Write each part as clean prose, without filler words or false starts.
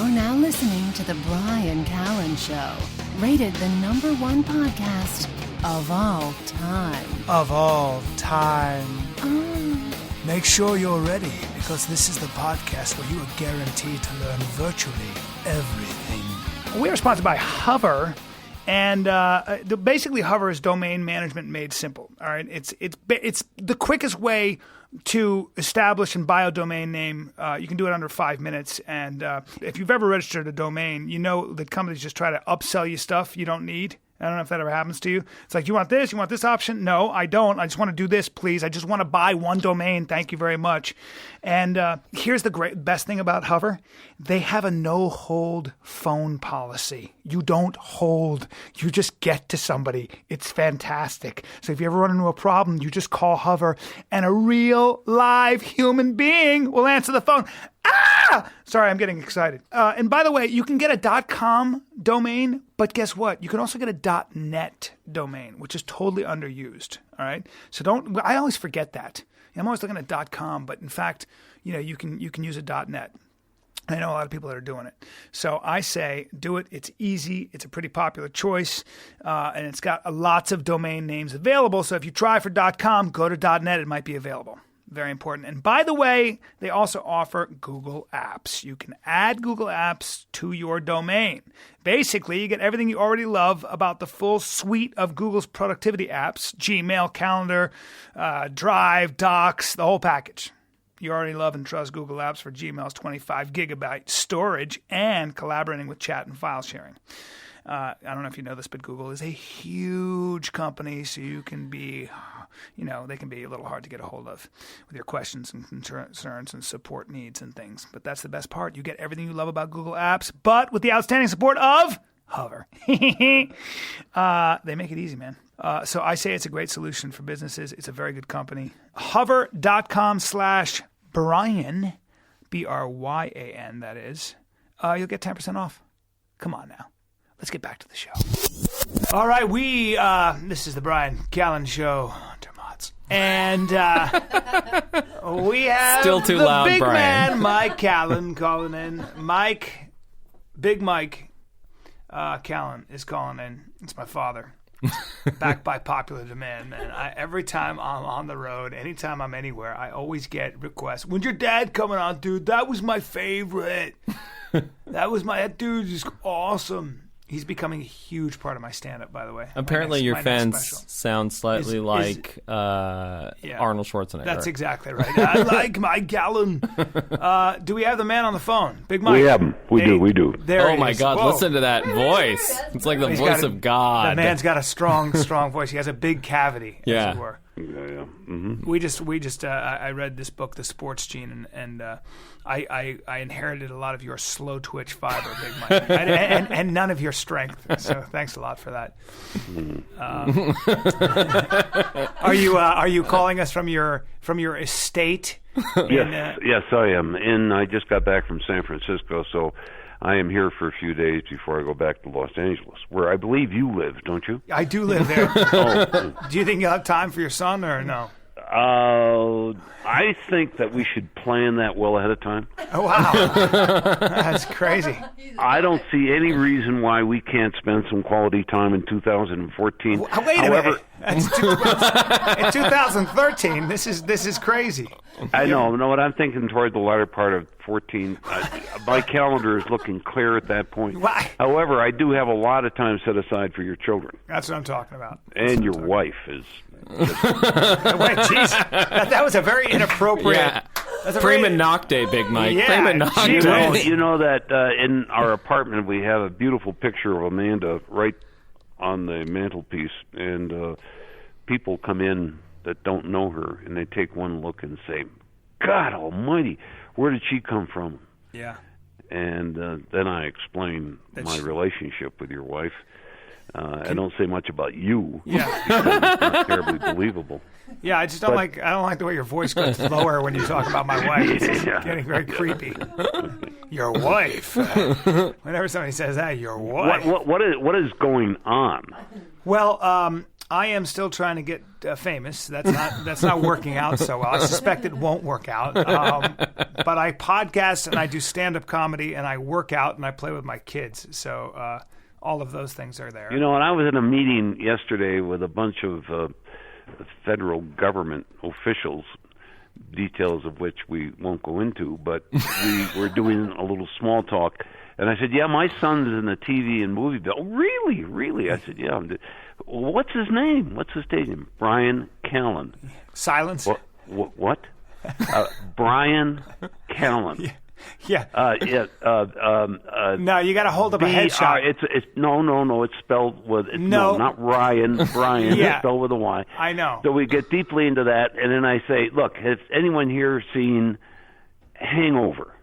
You're now listening to The Bryan Callen Show, rated the #1 podcast of all time. Of all time. Make sure you're ready, because this is the podcast where you are guaranteed to learn virtually everything. We are sponsored by Hover, and basically Hover is domain management made simple. All right, it's the quickest way to establish and buy a domain name. You can do it under 5 minutes, and if you've ever registered a domain, you know that companies just try to upsell you stuff you don't need. I don't know if that ever happens to you. It's like, you want this? You want this option? No, I don't. I just want to do this, please. I just want to buy one domain. Thank you very much. And here's the best thing about Hover. They have a no-hold phone policy. You don't hold. You just get to somebody. It's fantastic. So if you ever run into a problem, you just call Hover, and a real, live human being will answer the phone. Sorry, I'm getting excited. And by the way, you can get a .com domain, but guess what? You can also get a .net domain, which is totally underused. All right, so I always forget that. I'm always looking at .com, but in fact, you can use a .net. I know a lot of people that are doing it. So I say do it. It's easy. It's a pretty popular choice. And it's got lots of domain names available. So if you try for .com, go to .net. It might be available. Very important. And by the way, they also offer Google Apps. You can add Google Apps to your domain. Basically, you get everything you already love about the full suite of Google's productivity apps: Gmail, Calendar, Drive, Docs, the whole package. You already love and trust Google Apps for Gmail's 25 gigabyte storage and collaborating with chat and file sharing. I don't know if you know this, but Google is a huge company, so you can be, they can be a little hard to get a hold of with your questions and concerns and support needs and things. But that's the best part. You get everything you love about Google Apps, but with the outstanding support of Hover. They make it easy, man. So I say it's a great solution for businesses. It's a very good company. Hover.com/Bryan, Bryan, that is. You'll get 10% off. Come on now. Let's get back to the show. All right, this is the Bryan Callen Show. And we have still too the loud, big Bryan. man, Mike Callen, calling in. Big Mike Callen is calling in. It's my father. Backed by popular demand, man. Every time I'm on the road, anytime I'm anywhere, I always get requests. When's your dad coming on, dude? That was my favorite. That dude is awesome. He's becoming a huge part of my stand-up, by the way. Apparently your fans sound slightly like Arnold Schwarzenegger. That's exactly right. I like Mike Callen. Do we have the man on the phone? Big Mike? We have him. We do. There oh, my God. Whoa. Listen to that voice. It's like the voice of God. The man's got a strong voice. He has a big cavity, as it were. Yeah. Mm-hmm. We just I read this book, The Sports Gene, and I inherited a lot of your slow twitch fiber, Big Mike, and none of your strength. So thanks a lot for that. Are you calling us from your estate? Yes, I am. And I just got back from San Francisco, so I am here for a few days before I go back to Los Angeles, where I believe you live, don't you? I do live there. Oh. Do you think you'll have time for your son, or no? I think that we should plan that well ahead of time. Oh, wow. That's crazy. I don't see any reason why we can't spend some quality time in 2014. Wait a minute. In 2013, this is crazy. I know. No, what I'm thinking toward the latter part of 14. My calendar is looking clear at that point. Why? However, I do have a lot of time set aside for your children. That's what I'm talking about. And your wife is. Wait, jeez. That was a very inappropriate. Yeah. Prima nocte, Big Mike. Yeah, Prima nocte. You know that in our apartment we have a beautiful picture of Amanda right on the mantelpiece, and people come in that don't know her, and they take one look and say, God almighty, where did she come from? Yeah. And then I explain my relationship with your wife. I don't say much about you. Yeah. It's not terribly believable. Yeah, I just don't like the way your voice goes lower when you talk about my wife. It's just getting very creepy. Your wife. Whenever somebody says that, your wife. What is going on? Well, I am still trying to get famous. That's not working out so well. I suspect it won't work out. But I podcast and I do stand-up comedy and I work out and I play with my kids. So all of those things are there. And I was in a meeting yesterday with a bunch of federal government officials, details of which we won't go into, but we were doing a little small talk. And I said, yeah, my son's in the TV and movie bill. Oh, really? Really? I said, yeah. What's his name? What's his stage name? Bryan Callen. Silence. What? Bryan Callen. Yeah. No, you got to hold up a headshot. It's no. It's spelled with no, not Ryan. Brian. Yeah. It's spelled with a Y. I know. So we get deeply into that, and then I say, "Look, has anyone here seen Hangover?"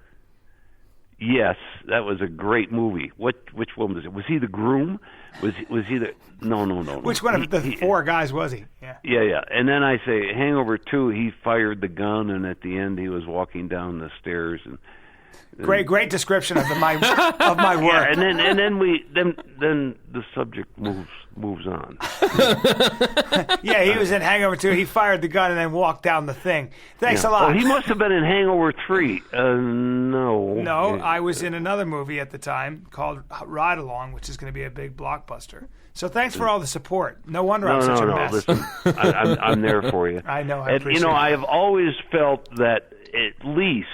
Yes, that was a great movie. Which one was it? Was he the groom? Was he the? No. Which one of the four guys was he? Yeah. And then I say, Hangover 2. He fired the gun, and at the end, he was walking down the stairs and. Great description of my work. Yeah, and then the subject moves on. Yeah, he was in Hangover 2. He fired the gun and then walked down the thing. Thanks a lot. Oh, he must have been in Hangover 3. No. No, I was in another movie at the time called Ride Along, which is going to be a big blockbuster. So thanks for all the support. No wonder I'm such a mess. Listen, I'm there for you. I know. I appreciate it. I have always felt that at least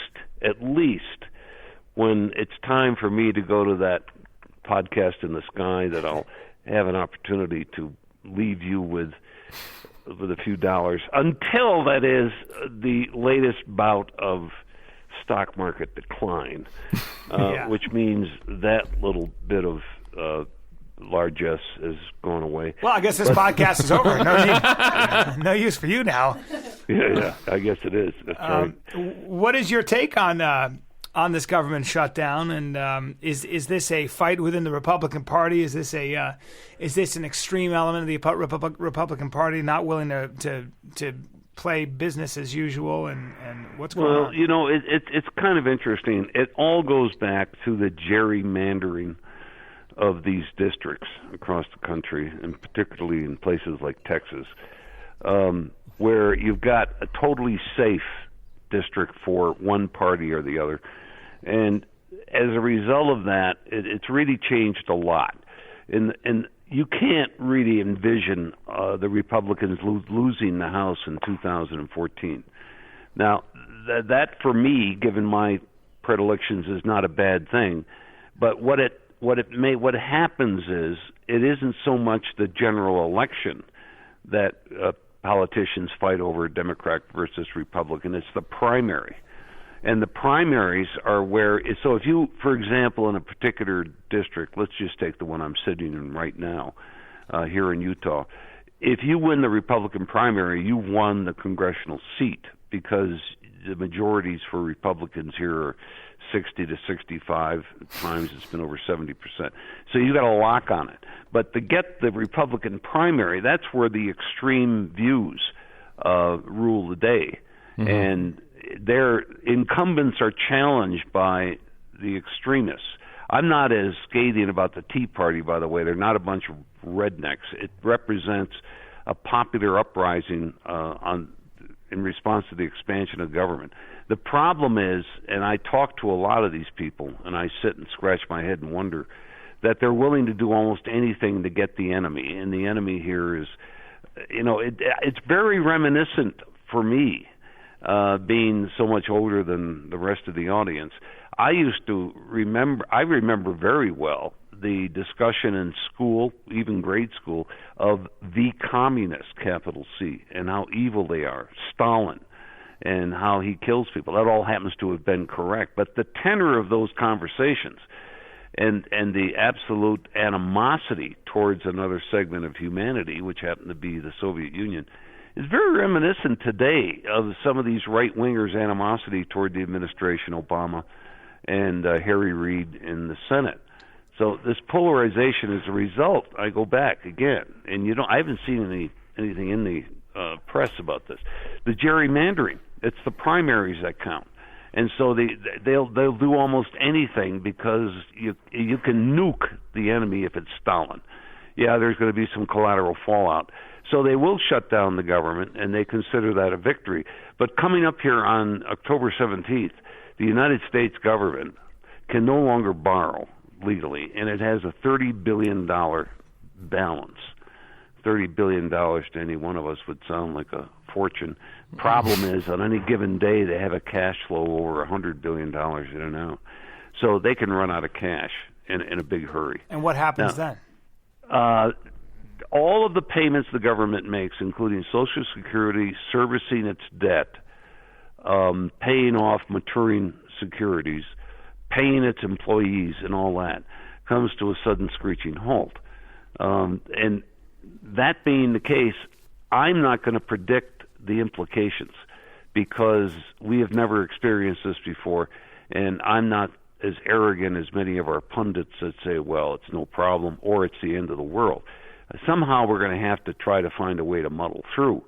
when it's time for me to go to that podcast in the sky, that I'll have an opportunity to leave you with a few dollars until, that is, the latest bout of stock market decline, which means that little bit of largesse is going away. Well, I guess this podcast is over. No use for you now. Yeah, I guess it is. That's right. What is your take on this government shutdown, and is this a fight within the Republican Party? Is this an extreme element of the Republican Party not willing to play business as usual? And what's going on? Well, it's kind of interesting. It all goes back to the gerrymandering of these districts across the country, and particularly in places like Texas, where you've got a totally safe district for one party or the other. And as a result of that, it's really changed a lot. And you can't really envision the Republicans losing the House in 2014. Now, that for me, given my predilections, is not a bad thing. But what happens is, it isn't so much the general election that politicians fight over, Democrat versus Republican. It's the primary. And the primaries are where, so if you, for example, in a particular district, let's just take the one I'm sitting in right now, here in Utah, if you win the Republican primary, you won the congressional seat, because the majorities for Republicans here are 60 to 65. At times it's been over 70%. So you got a lock on it. But to get the Republican primary, that's where the extreme views rule the day. Mm-hmm. And their incumbents are challenged by the extremists. I'm not as scathing about the Tea Party, by the way. They're not a bunch of rednecks. It represents a popular uprising in response to the expansion of government. The problem is, and I talk to a lot of these people, and I sit and scratch my head and wonder, that they're willing to do almost anything to get the enemy. And the enemy here is, it's very reminiscent for me, being so much older than the rest of the audience. I remember very well the discussion in school, even grade school, of the communist, capital C, and how evil they are, Stalin, and how he kills people. That all happens to have been correct. But the tenor of those conversations and the absolute animosity towards another segment of humanity, which happened to be the Soviet Union, is very reminiscent today of some of these right-wingers' animosity toward the administration, Obama, and Harry Reid in the Senate. So this polarization is a result. I go back again, and I haven't seen anything in the press about this. The gerrymandering, it's the primaries that count. And so they'll do almost anything, because you can nuke the enemy if it's Stalin. Yeah, there's going to be some collateral fallout. So they will shut down the government, and they consider that a victory. But coming up here on October 17th, the United States government can no longer borrow legally, and it has a $30 billion balance. $30 billion to any one of us would sound like a fortune. Problem is, on any given day, they have a cash flow over $100 billion in and out. So they can run out of cash in a big hurry. And what happens then? All of the payments the government makes, including Social Security, servicing its debt, paying off maturing securities, paying its employees, and all that, comes to a sudden screeching halt. And that being the case, I'm not going to predict the implications because we have never experienced this before, and I'm not as arrogant as many of our pundits that say, well, it's no problem or it's the end of the world. Somehow we're going to have to try to find a way to muddle through.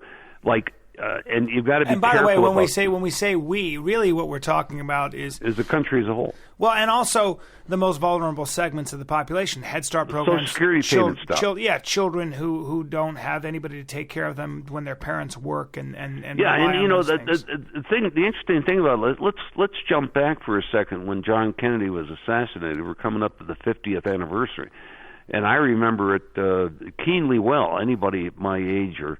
And you've got to be careful. And by the way, when we say we, really what we're talking about is the country as a whole. Well, and also the most vulnerable segments of the population, Head Start programs, Social Security payment stuff. Children who don't have anybody to take care of them when their parents work and the interesting thing about it, let's jump back for a second. When John Kennedy was assassinated, we're coming up to the 50th anniversary, and I remember it keenly well. Anybody my age or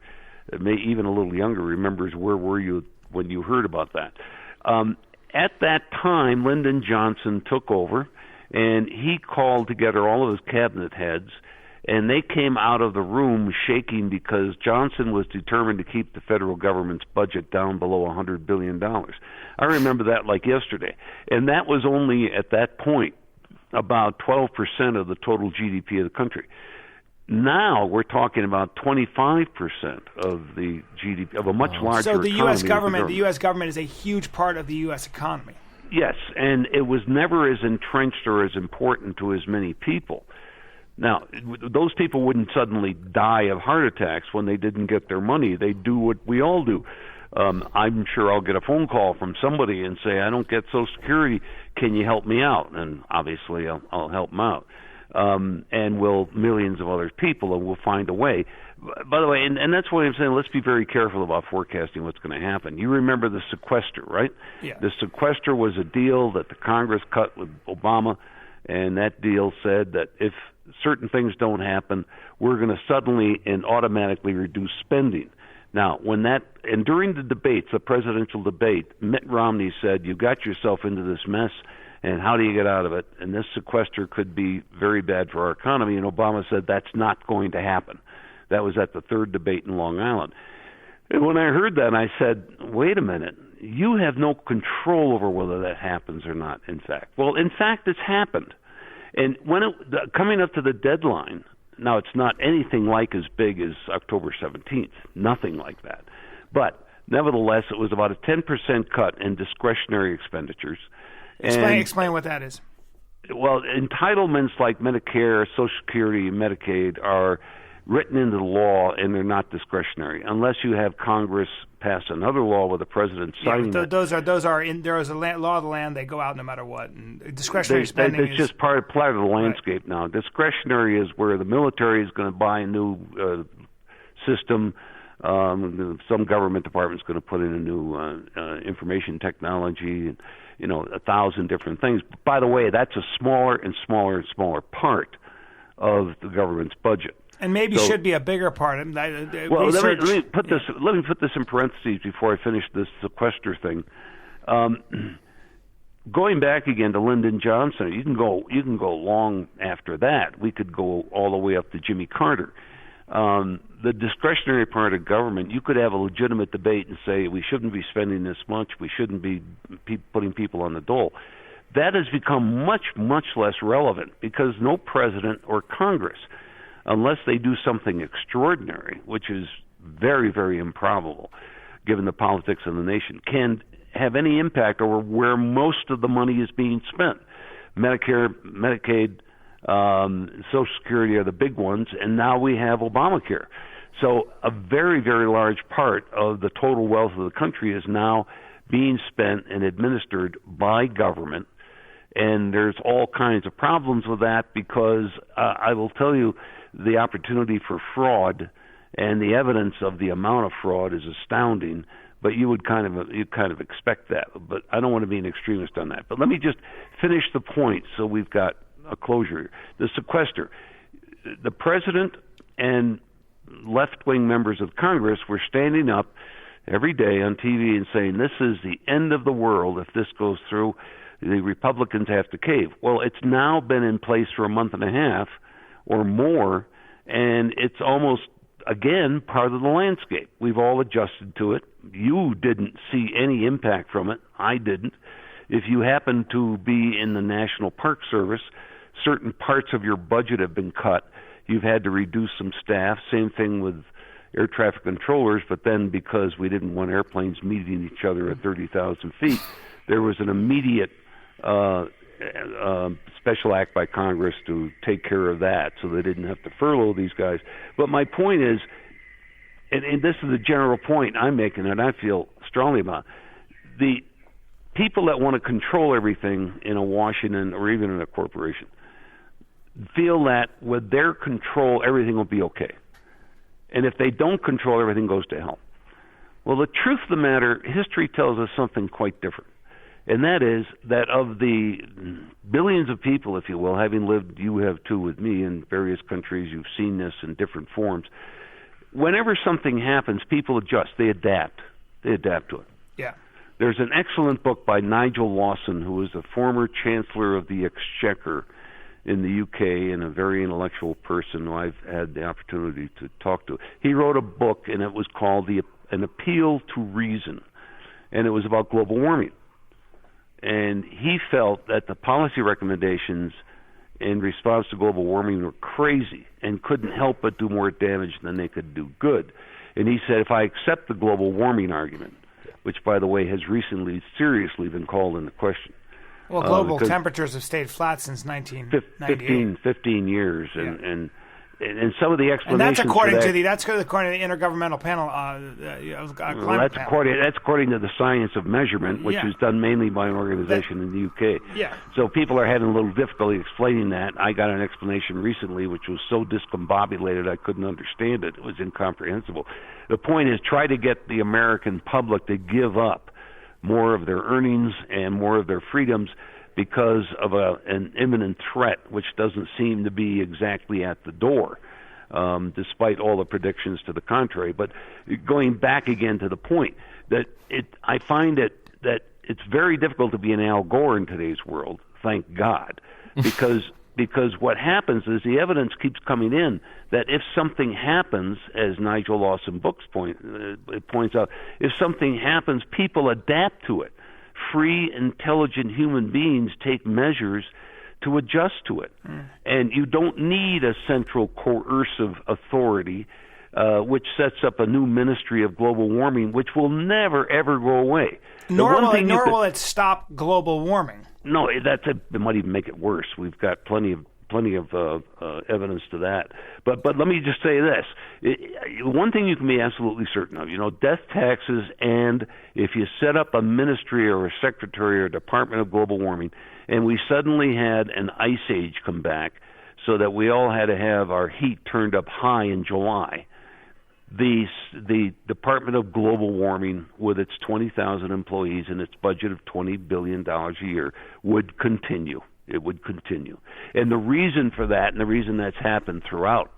even a little younger remembers where were you when you heard about that. At that time, Lyndon Johnson took over, and he called together all of his cabinet heads, and they came out of the room shaking because Johnson was determined to keep the federal government's budget down below $100 billion. I remember that like yesterday. And that was only, at that point, about 12% of the total GDP of the country. Now we're talking about 25% of the GDP of a much larger economy. So the U.S. government is a huge part of the U.S. economy. Yes, and it was never as entrenched or as important to as many people. Now, those people wouldn't suddenly die of heart attacks when they didn't get their money. They do what we all do. I'm sure I'll get a phone call from somebody and say, I don't get Social Security. Can you help me out? And obviously I'll help them out. And will millions of other people, and we'll find a way. By the way, and that's why I'm saying let's be very careful about forecasting what's going to happen. You remember the sequester, right? Yeah. The sequester was a deal that the Congress cut with Obama, and that deal said that if certain things don't happen, we're going to suddenly and automatically reduce spending. Now, and during the debates, the presidential debate, Mitt Romney said, you got yourself into this mess, and how do you get out of it? And this sequester could be very bad for our economy. And Obama said that's not going to happen. That was at the third debate in Long Island. And when I heard that, I said, wait a minute. You have no control over whether that happens or not, in fact. Well, in fact, it's happened. And coming up to the deadline, now it's not anything like as big as October 17th, nothing like that. But nevertheless, it was about a 10% cut in discretionary expenditures. Explain what that is. Well, entitlements like Medicare, Social Security, and Medicaid are written into the law, and they're not discretionary unless you have Congress pass another law with the president signing it. There is a law of the land. They go out no matter what. And discretionary spending it's just part of the landscape right now. Discretionary is where the military is going to buy a new system. Some government department is going to put in a new information technology. 1,000 different things. By the way, that's a smaller and smaller and smaller part of the government's budget. And maybe should be a bigger part. Let me put this in parentheses before I finish this sequester thing. Going back again to Lyndon Johnson, you can go long after that. We could go all the way up to Jimmy Carter. The discretionary part of government, you could have a legitimate debate and say we shouldn't be spending this much, we shouldn't be putting people on the dole. That has become much, much less relevant because no president or Congress, unless they do something extraordinary, which is very, very improbable given the politics of the nation, can have any impact over where most of the money is being spent. Medicare, Medicaid, Social Security are the big ones, and now we have Obamacare. So a very, very large part of the total wealth of the country is now being spent and administered by government, and there's all kinds of problems with that because I will tell you the opportunity for fraud and the evidence of the amount of fraud is astounding. But you kind of expect that. But I don't want to be an extremist on that. But let me just finish the point so we've got a closure. The sequester, the president and left-wing members of Congress were standing up every day on TV and saying, this is the end of the world if this goes through. The Republicans have to cave. Well, it's now been in place for a month and a half or more, and it's almost, again, part of the landscape. We've all adjusted to it. You didn't see any impact from it. I didn't. If you happen to be in the National Park Service, certain parts of your budget have been cut. You've had to reduce some staff. Same thing with air traffic controllers, but then because we didn't want airplanes meeting each other at 30,000 feet, there was an immediate special act by Congress to take care of that, so they didn't have to furlough these guys. But my point is, and this is the general point I'm making, and I feel strongly about, the people that want to control everything in a Washington or even in a corporation feel that with their control, everything will be okay. And if they don't control, everything goes to hell. Well, the truth of the matter, history tells us something quite different. And that is that of the billions of people, if you will, having lived, you have too with me, in various countries, you've seen this in different forms. Whenever something happens, people adjust. They adapt. They adapt to it. Yeah. There's an excellent book by Nigel Lawson, who is the former Chancellor of the Exchequer in the UK and a very intellectual person who I've had the opportunity to talk to. He wrote a book, and it was called An Appeal to Reason, and it was about global warming. And he felt that the policy recommendations in response to global warming were crazy and couldn't help but do more damage than they could do good. And he said, if I accept the global warming argument, which, by the way, has recently seriously been called into question. Well, global temperatures have stayed flat since 1998. 15 years, and some of the explanations. And that's according to the Intergovernmental Panel of Climate Panel. That's according to the science of measurement, which is done mainly by an organization in the UK. Yeah. So people are having a little difficulty explaining that. I got an explanation recently, which was so discombobulated I couldn't understand it. It was incomprehensible. The point is, try to get the American public to give up more of their earnings and more of their freedoms because of an imminent threat, which doesn't seem to be exactly at the door, despite all the predictions to the contrary. But going back again to the point, that I find that it's very difficult to be an Al Gore in today's world, thank God, because what happens is the evidence keeps coming in that if something happens, as Nigel Lawson books points out, if something happens, people adapt to it. Free, intelligent human beings take measures to adjust to it. And you don't need a central coercive authority which sets up a new ministry of global warming, which will never, ever go away. Nor will it stop global warming. No, it might even make it worse. We've got plenty of evidence to that. But let me just say this. One thing you can be absolutely certain of, death taxes, and if you set up a ministry or a secretary or a department of global warming, and we suddenly had an ice age come back so that we all had to have our heat turned up high in July, the Department of Global Warming, with its 20,000 employees and its budget of $20 billion a year, would continue. It would continue. And the reason for that, and the reason that's happened throughout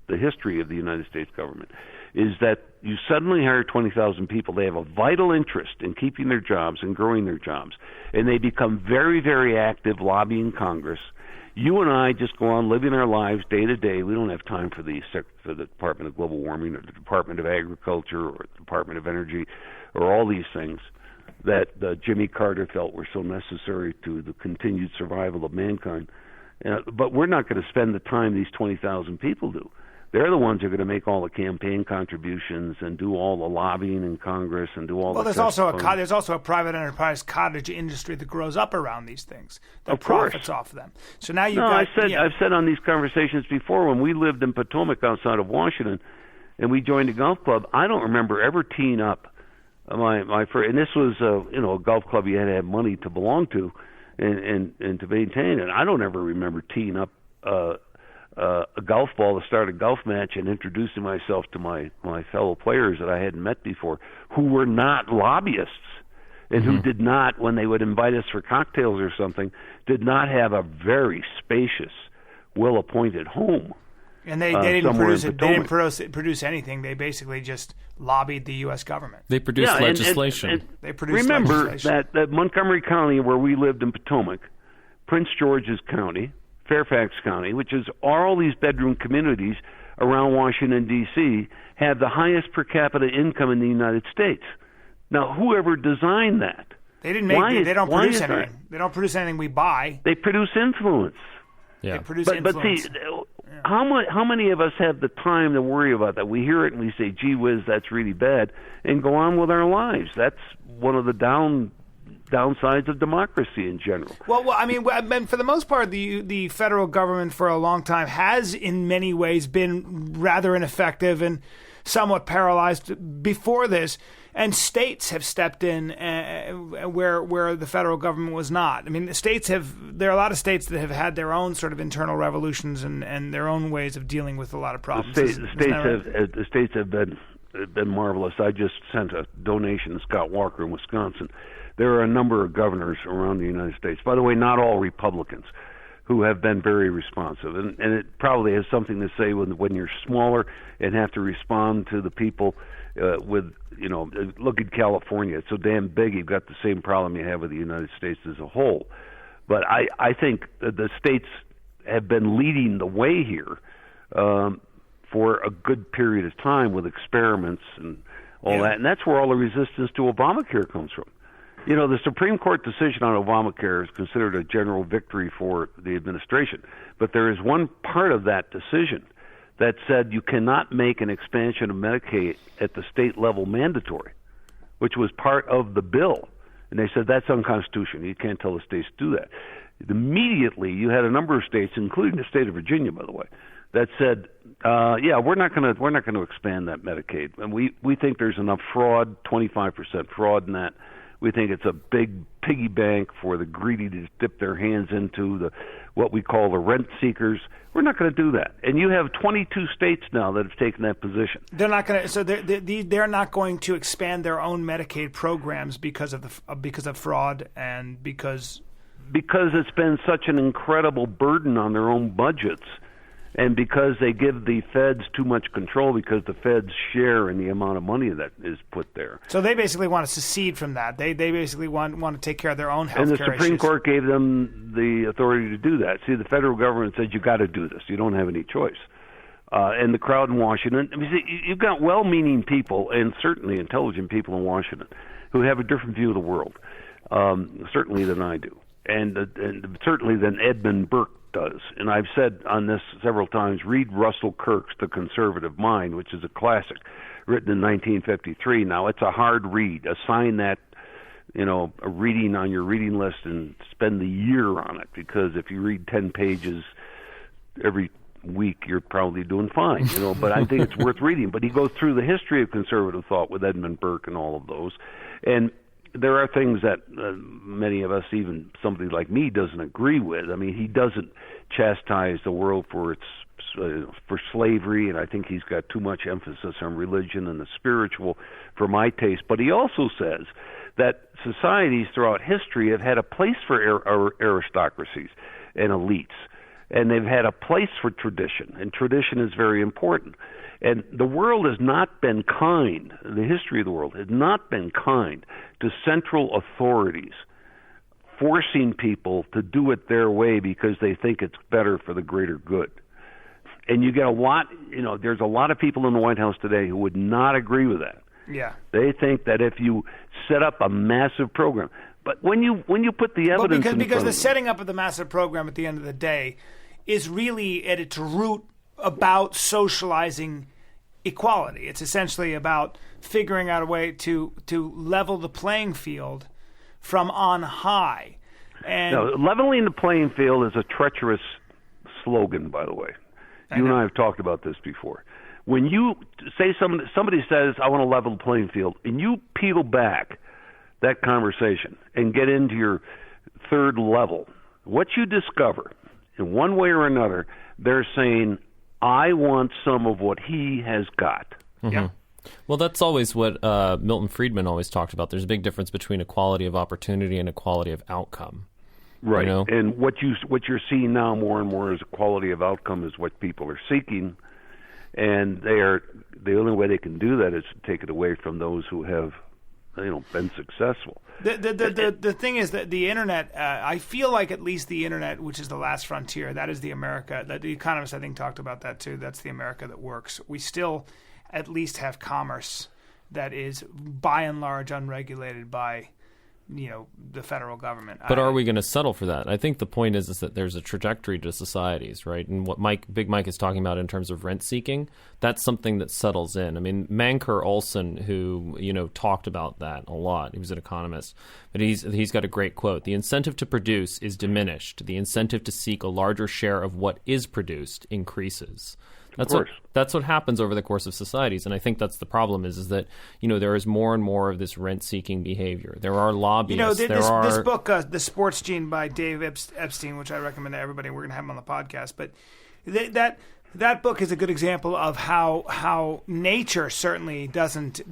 the history of the United States government, is that you suddenly hire 20,000 people. They have a vital interest in keeping their jobs and growing their jobs, and they become very, very active lobbying Congress. You and I just go on living our lives day to day. We don't have time for the Department of Global Warming or the Department of Agriculture or the Department of Energy or all these things that Jimmy Carter felt were so necessary to the continued survival of mankind. But we're not going to spend the time these 20,000 people do. They're the ones who are going to make all the campaign contributions and do all the lobbying in Congress and do all the. Well, there's also a private enterprise cottage industry that grows up around these things that profits off them. So now I've said on these conversations before, when we lived in Potomac outside of Washington, and we joined a golf club, I don't remember ever teeing up my first, and this was a golf club you had to have money to belong to and to maintain it. I don't ever remember teeing up a golf ball to start a golf match and introducing myself to my fellow players that I hadn't met before, who were not lobbyists and who did not, when they would invite us for cocktails or something, did not have a very spacious, well-appointed home. And they didn't produce anything. They basically just lobbied the U.S. government. They produced legislation. They produced remember legislation. that Montgomery County, where we lived in Potomac, Prince George's County, Fairfax County, which is all these bedroom communities around Washington, D.C., have the highest per capita income in the United States. Now, whoever designed that? They didn't make. They don't produce anything. They don't produce anything we buy. They produce influence. Yeah. They produce influence. But see, how many of us have the time to worry about that? We hear it and we say, "Gee whiz, that's really bad," and go on with our lives. That's one of the downsides of democracy in general. Well, I mean, for the most part, the federal government for a long time has, in many ways, been rather ineffective and somewhat paralyzed before this. And states have stepped in where the federal government was not. I mean, there are a lot of states that have had their own sort of internal revolutions and their own ways of dealing with a lot of problems. The states have been marvelous. I just sent a donation to Scott Walker in Wisconsin. There are a number of governors around the United States, by the way, not all Republicans, who have been very responsive. And it probably has something to say when you're smaller and have to respond to the people look at California. It's so damn big, you've got the same problem you have with the United States as a whole. But I think the states have been leading the way here for a good period of time with experiments and all that. And that's where all the resistance to Obamacare comes from. You know, the Supreme Court decision on Obamacare is considered a general victory for the administration. But there is one part of that decision that said you cannot make an expansion of Medicaid at the state level mandatory, which was part of the bill. And they said that's unconstitutional. You can't tell the states to do that. Immediately, you had a number of states, including the state of Virginia, by the way, that said, we're not going to expand that Medicaid. And we think there's enough fraud, 25% fraud in that. We think it's a big piggy bank for the greedy to dip their hands into what we call the rent seekers. We're not going to do that. And you have 22 states now that have taken that position. They're not going to. So they're not going to expand their own Medicaid programs because of fraud and because it's been such an incredible burden on their own budgets. And because they give the feds too much control, because the feds share in the amount of money that is put there. So they basically want to secede from that. They basically want to take care of their own health care issues. And the Supreme Court gave them the authority to do that. See, the federal government said, you got to do this. You don't have any choice. And the crowd in Washington, I mean, see, you've got well-meaning people and certainly intelligent people in Washington who have a different view of the world, certainly than I do, and certainly than Edmund Burke does. And I've said on this several times, read Russell Kirk's The Conservative Mind, which is a classic, written in 1953. Now, it's a hard read. Assign that, a reading on your reading list and spend the year on it, because if you read 10 pages every week, you're probably doing fine, but I think it's worth reading. But he goes through the history of conservative thought with Edmund Burke and all of those. And there are things that many of us, even somebody like me, doesn't agree with. I mean, he doesn't chastise the world for slavery, and I think he's got too much emphasis on religion and the spiritual for my taste. But he also says that societies throughout history have had a place for aristocracies and elites, and they've had a place for tradition, and tradition is very important. And the world has not been kind, the history of the world has not been kind to central authorities forcing people to do it their way because they think it's better for the greater good. And you get there's a lot of people in the White House today who would not agree with that. Yeah. They think that if you set up a massive program, but when you put the evidence because the setting up of the massive program at the end of the day is really at its root about socializing equality. It's essentially about figuring out a way to level the playing field from on high. And leveling the playing field is a treacherous slogan, by the way. You and I have talked about this before. When you say somebody says, I want to level the playing field, and you peel back that conversation and get into your third level, what you discover in one way or another, They're saying, I want some of what he has got. Mm-hmm. Yeah. Well, that's always what Milton Friedman always talked about. There's a big difference between equality of opportunity and equality of outcome. Right. You know? And what you're seeing now more and more is equality of outcome is what people are seeking. And the only way they can do that is to take it away from those who have, been successful. The thing is that the internet, I feel like at least the internet, which is the last frontier, that is the America that the economists I think talked about that too. That's the America that works. We still at least have commerce that is by and large unregulated by the federal government. But are we going to settle for that? I think the point is that there's a trajectory to societies, right? And what Big Mike is talking about in terms of rent-seeking, that's something that settles in. I mean, Manker Olson, who, talked about that a lot, he was an economist, but he's got a great quote. The incentive to produce is diminished. The incentive to seek a larger share of what is produced increases. That's what happens over the course of societies, and I think that's the problem is that there is more and more of this rent-seeking behavior. There are lobbyists. This book, The Sports Gene by Dave Epstein, which I recommend to everybody. We're going to have him on the podcast, but that book is a good example of how nature certainly doesn't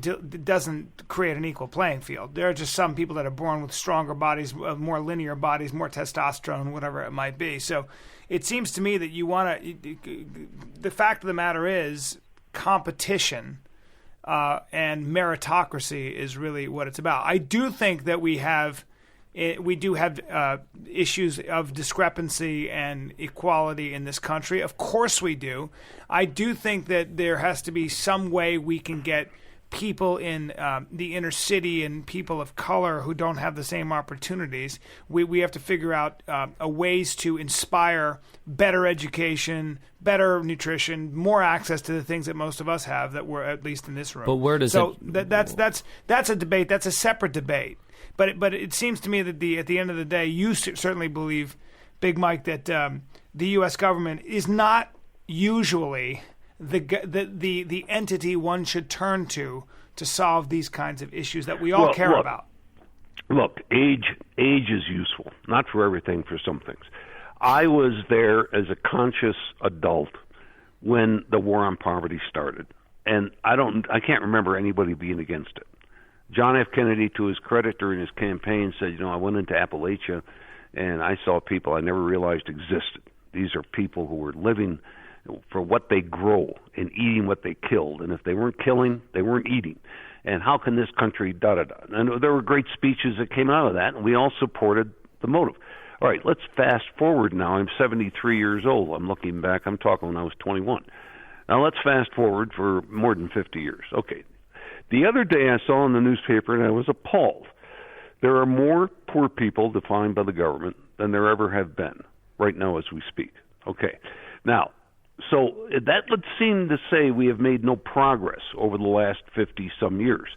create an equal playing field. There are just some people that are born with stronger bodies, more linear bodies, more testosterone, whatever it might be. So it seems to me that you want to. The fact of the matter is, competition and meritocracy is really what it's about. I do think that we do have issues of discrepancy and equality in this country. Of course we do. I do think that there has to be some way we can get people in the inner city and people of color who don't have the same opportunities. We have to figure out ways to inspire better education, better nutrition, more access to the things that most of us have that we're at least in this room. But where does that's a debate. That's a separate debate. But it seems to me that at the end of the day, you certainly believe, Big Mike, that the U.S. government is not usually the entity one should turn to solve these kinds of issues that we all care about. Look, age is useful, not for everything, for some things. I was there as a conscious adult when the war on poverty started, and I can't remember anybody being against it. John F. Kennedy, to his credit during his campaign, said, I went into Appalachia and I saw people I never realized existed. These are people who were living for what they grow and eating what they killed. And if they weren't killing, they weren't eating. And how can this country, da-da-da. And there were great speeches that came out of that, and we all supported the motive. All right, let's fast forward now. I'm 73 years old. I'm looking back. I'm talking when I was 21. Now let's fast forward for more than 50 years. Okay. The other day I saw in the newspaper, and I was appalled. There are more poor people defined by the government than there ever have been right now as we speak. Okay. Now, so that would seem to say we have made no progress over the last 50-some years.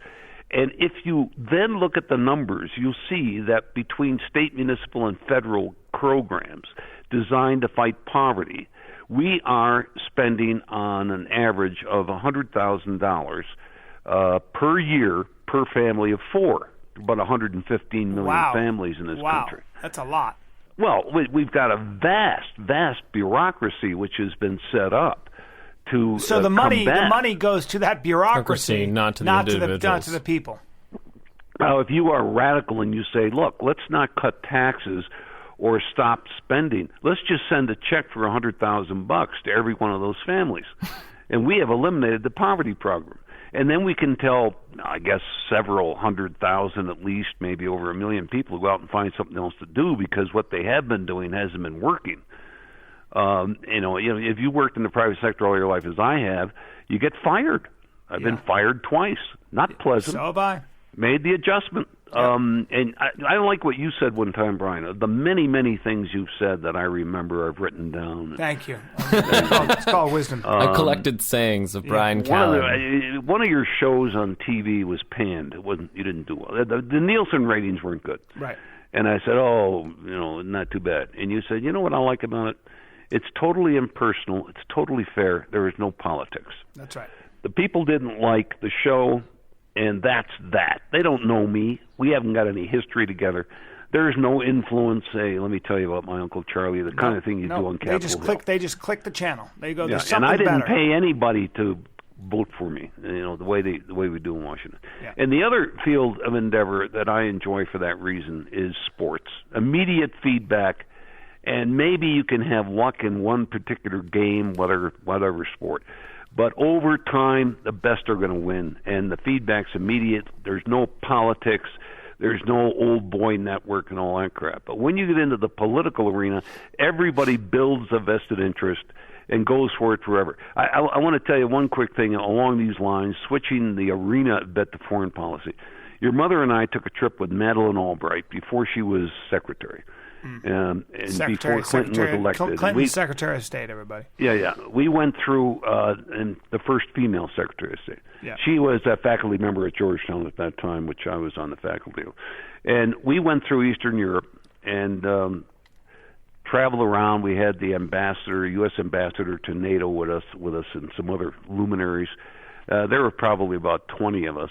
And if you then look at the numbers, you'll see that between state, municipal, and federal programs designed to fight poverty, we are spending on an average of $100,000 per year per family of four, about 115 million families in this country. That's a lot. Well, we've got a vast bureaucracy which has been set up to so the money goes to that bureaucracy, not to the individuals. Not to the people. Now, if you are radical and you say, look, let's not cut taxes or stop spending, let's just send a check for $100,000 to every one of those families, and we have eliminated the poverty program. And then we can tell, I guess, several 100,000 at least, maybe over 1 million people to go out and find something else to do because what they have been doing hasn't been working. If you worked in the private sector all your life as I have, you get fired. I've been fired twice. Not pleasant. So have I. Made the adjustment. And I like what you said one time, Bryan. The many, many things you've said that I remember I've written down. Thank you. It's called wisdom. I collected sayings of Bryan Callen. One of your shows on TV was panned. You didn't do well. The Nielsen ratings weren't good. Right. And I said, not too bad. And you said, you know what I like about it? It's totally impersonal. It's totally fair. There is no politics. That's right. The people didn't like the show. And that's that. They don't know me. We haven't got any history together. There's no influence. Hey, let me tell you about my Uncle Charlie. The kind of thing you do on Capitol Hill. They just click the channel. There you go. There's and something I didn't better. pay anybody to vote for me. The way we do in Washington. Yeah. And the other field of endeavor that I enjoy for that reason is sports. Immediate feedback, and maybe you can have luck in one particular game, whatever sport. But over time, the best are going to win, and the feedback's immediate. There's no politics. There's no old boy network and all that crap. But when you get into the political arena, everybody builds a vested interest and goes for it forever. I want to tell you one quick thing along these lines, switching the arena a bit to foreign policy. Your mother and I took a trip with Madeleine Albright before she was secretary. And before Clinton was elected. Clinton's Secretary of State, everybody. Yeah. We went through and the first female Secretary of State. Yeah. She was a faculty member at Georgetown at that time, which I was on the faculty of. And we went through Eastern Europe and traveled around. We had the U.S. ambassador to NATO with us and some other luminaries. There were probably about 20 of us.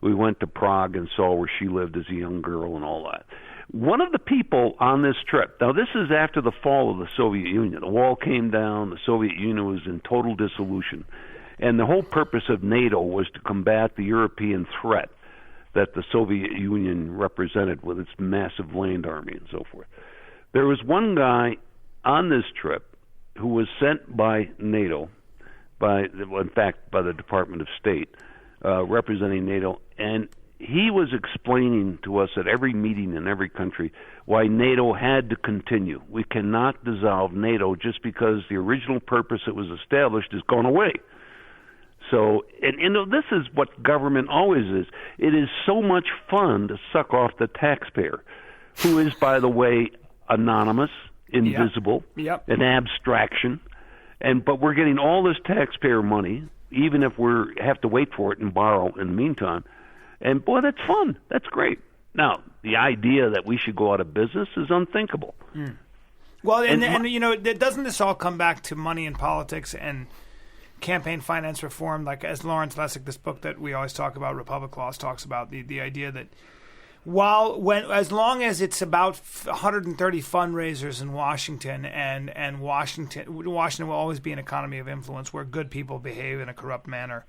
We went to Prague and saw where she lived as a young girl and all that. One of the people on this trip, now this is after the fall of the Soviet Union. The wall came down, the Soviet Union was in total dissolution, and the whole purpose of NATO was to combat the European threat that the Soviet Union represented with its massive land army and so forth. There was one guy on this trip who was sent by NATO, in fact by the Department of State, representing NATO, and he was explaining to us at every meeting in every country why NATO had to continue. We cannot dissolve NATO just because the original purpose that was established has gone away. So, and this is what government always is. It is so much fun to suck off the taxpayer, who is, by the way, anonymous, invisible, an abstraction. But we're getting all this taxpayer money, even if we have to wait for it and borrow in the meantime. And, boy, that's fun. That's great. Now, the idea that we should go out of business is unthinkable. Well, and doesn't this all come back to money in politics and campaign finance reform? Like, as Lawrence Lessig, this book that we always talk about, Republic Laws, talks about the idea that as long as it's about 130 fundraisers in Washington, and Washington will always be an economy of influence where good people behave in a corrupt manner.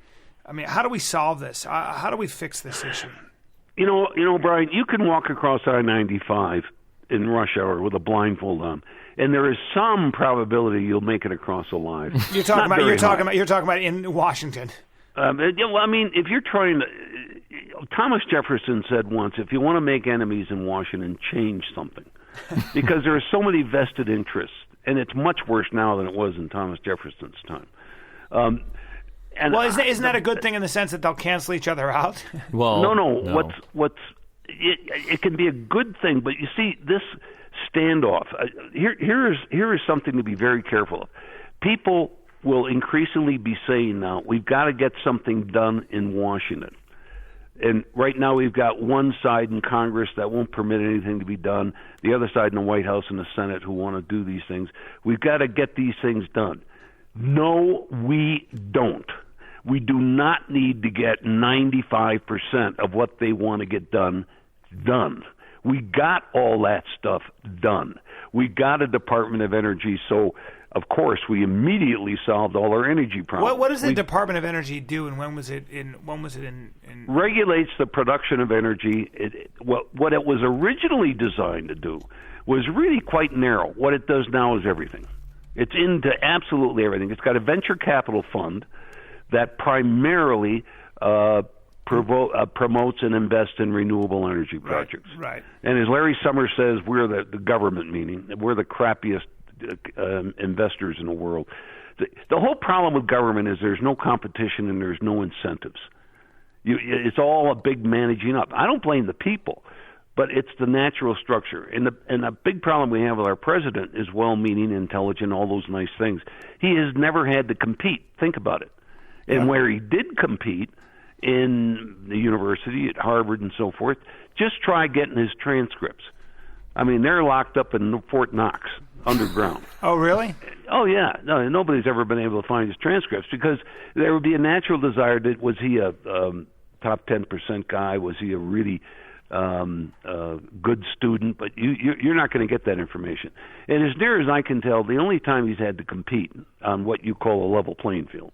I mean, how do we solve this? How do we fix this issue? You know, Bryan, you can walk across I-95 in rush hour with a blindfold on, and there is some probability you'll make it across alive. You're talking about in Washington. I mean, if you're trying to, Thomas Jefferson said once, if you want to make enemies in Washington, change something, because there are so many vested interests, and it's much worse now than it was in Thomas Jefferson's time. Isn't that a good thing in the sense that they'll cancel each other out? Well, no. It can be a good thing, but you see this standoff. Here is something to be very careful of. People will increasingly be saying now, we've got to get something done in Washington. And right now we've got one side in Congress that won't permit anything to be done, the other side in the White House and the Senate who want to do these things. We've got to get these things done. No, we don't. We do not need to get 95% of what they want to get done. We got all that stuff done. We got a Department of Energy, so of course we immediately solved all our energy problems. What does the Department of Energy do, and when was it in? Regulates the production of energy. What it was originally designed to do was really quite narrow. What it does now is everything. It's into absolutely everything. It's got a venture capital fund that primarily promotes and invests in renewable energy projects. Right. And as Larry Summers says, we're the government, meaning we're the crappiest investors in the world. The whole problem with government is there's no competition and there's no incentives. It's all a big managing up. I don't blame the people, but it's the natural structure. And the big problem we have with our president is well-meaning, intelligent, all those nice things. He has never had to compete. Think about it. And where he did compete, in the university, at Harvard and so forth, just try getting his transcripts. I mean, they're locked up in Fort Knox, underground. Oh, really? Oh, yeah. No, nobody's ever been able to find his transcripts because there would be a natural desire. Was he a top 10% guy? Was he a really good student, but you're not going to get that information. And as near as I can tell, the only time he's had to compete on what you call a level playing field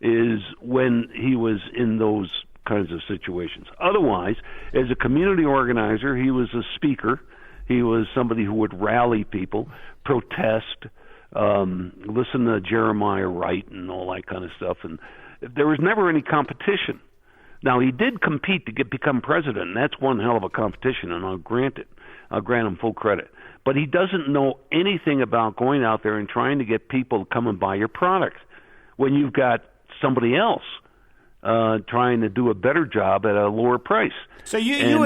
is when he was in those kinds of situations. Otherwise, as a community organizer, he was a speaker. He was somebody who would rally people, protest, listen to Jeremiah Wright and all that kind of stuff. And there was never any competition. Now, he did compete to become president, and that's one hell of a competition, and I'll grant it. I'll grant him full credit. But he doesn't know anything about going out there and trying to get people to come and buy your product when you've got somebody else trying to do a better job at a lower price. So you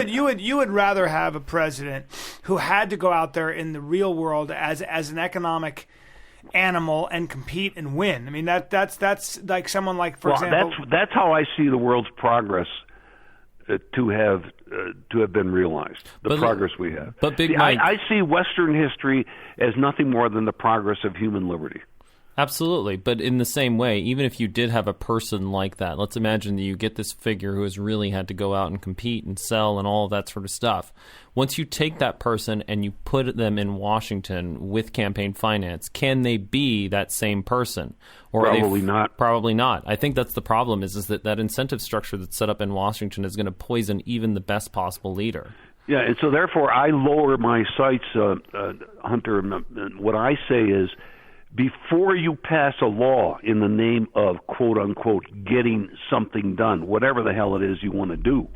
would rather have a president who had to go out there in the real world as an economic animal and compete and win. I mean that's like someone like, for example, that's how I see the world's progress to have been realized. The progress we have. But Big Mike, I see Western history as nothing more than the progress of human liberty. Absolutely. But in the same way, even if you did have a person like that, let's imagine that you get this figure who has really had to go out and compete and sell and all of that sort of stuff. Once you take that person and you put them in Washington with campaign finance, can they be that same person? Or probably not. Probably not. I think that's the problem is that incentive structure that's set up in Washington is going to poison even the best possible leader. Yeah, and so therefore I lower my sights, Hunter. What I say is, before you pass a law in the name of, quote unquote, getting something done, whatever the hell it is you want to do,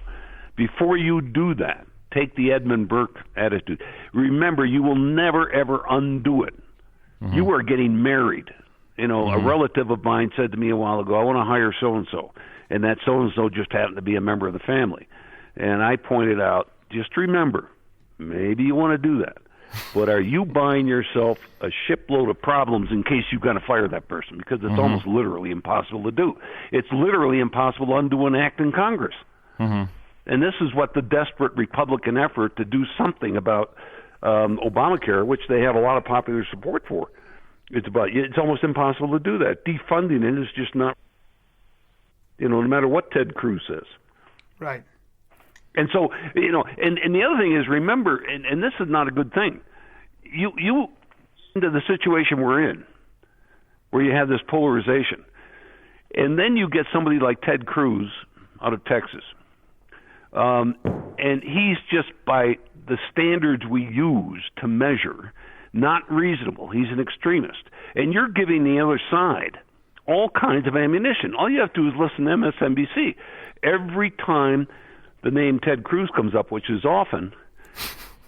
before you do that, take the Edmund Burke attitude. Remember, you will never, ever undo it. Mm-hmm. You are getting married. You know, a relative of mine said to me a while ago, I want to hire so-and-so. And that so-and-so just happened to be a member of the family. And I pointed out, just remember, maybe you want to do that. But are you buying yourself a shipload of problems in case you've got to fire that person? Because it's almost literally impossible to do. It's literally impossible to undo an act in Congress. And this is what the desperate Republican effort to do something about Obamacare, which they have a lot of popular support for. It's almost impossible to do that. Defunding it is just not, no matter what Ted Cruz says. Right. And so, and the other thing is, remember, and this is not a good thing, you into the situation we're in, where you have this polarization, and then you get somebody like Ted Cruz out of Texas, and he's just, by the standards we use to measure, not reasonable. He's an extremist. And you're giving the other side all kinds of ammunition. All you have to do is listen to MSNBC. Every time the name Ted Cruz comes up, which is often,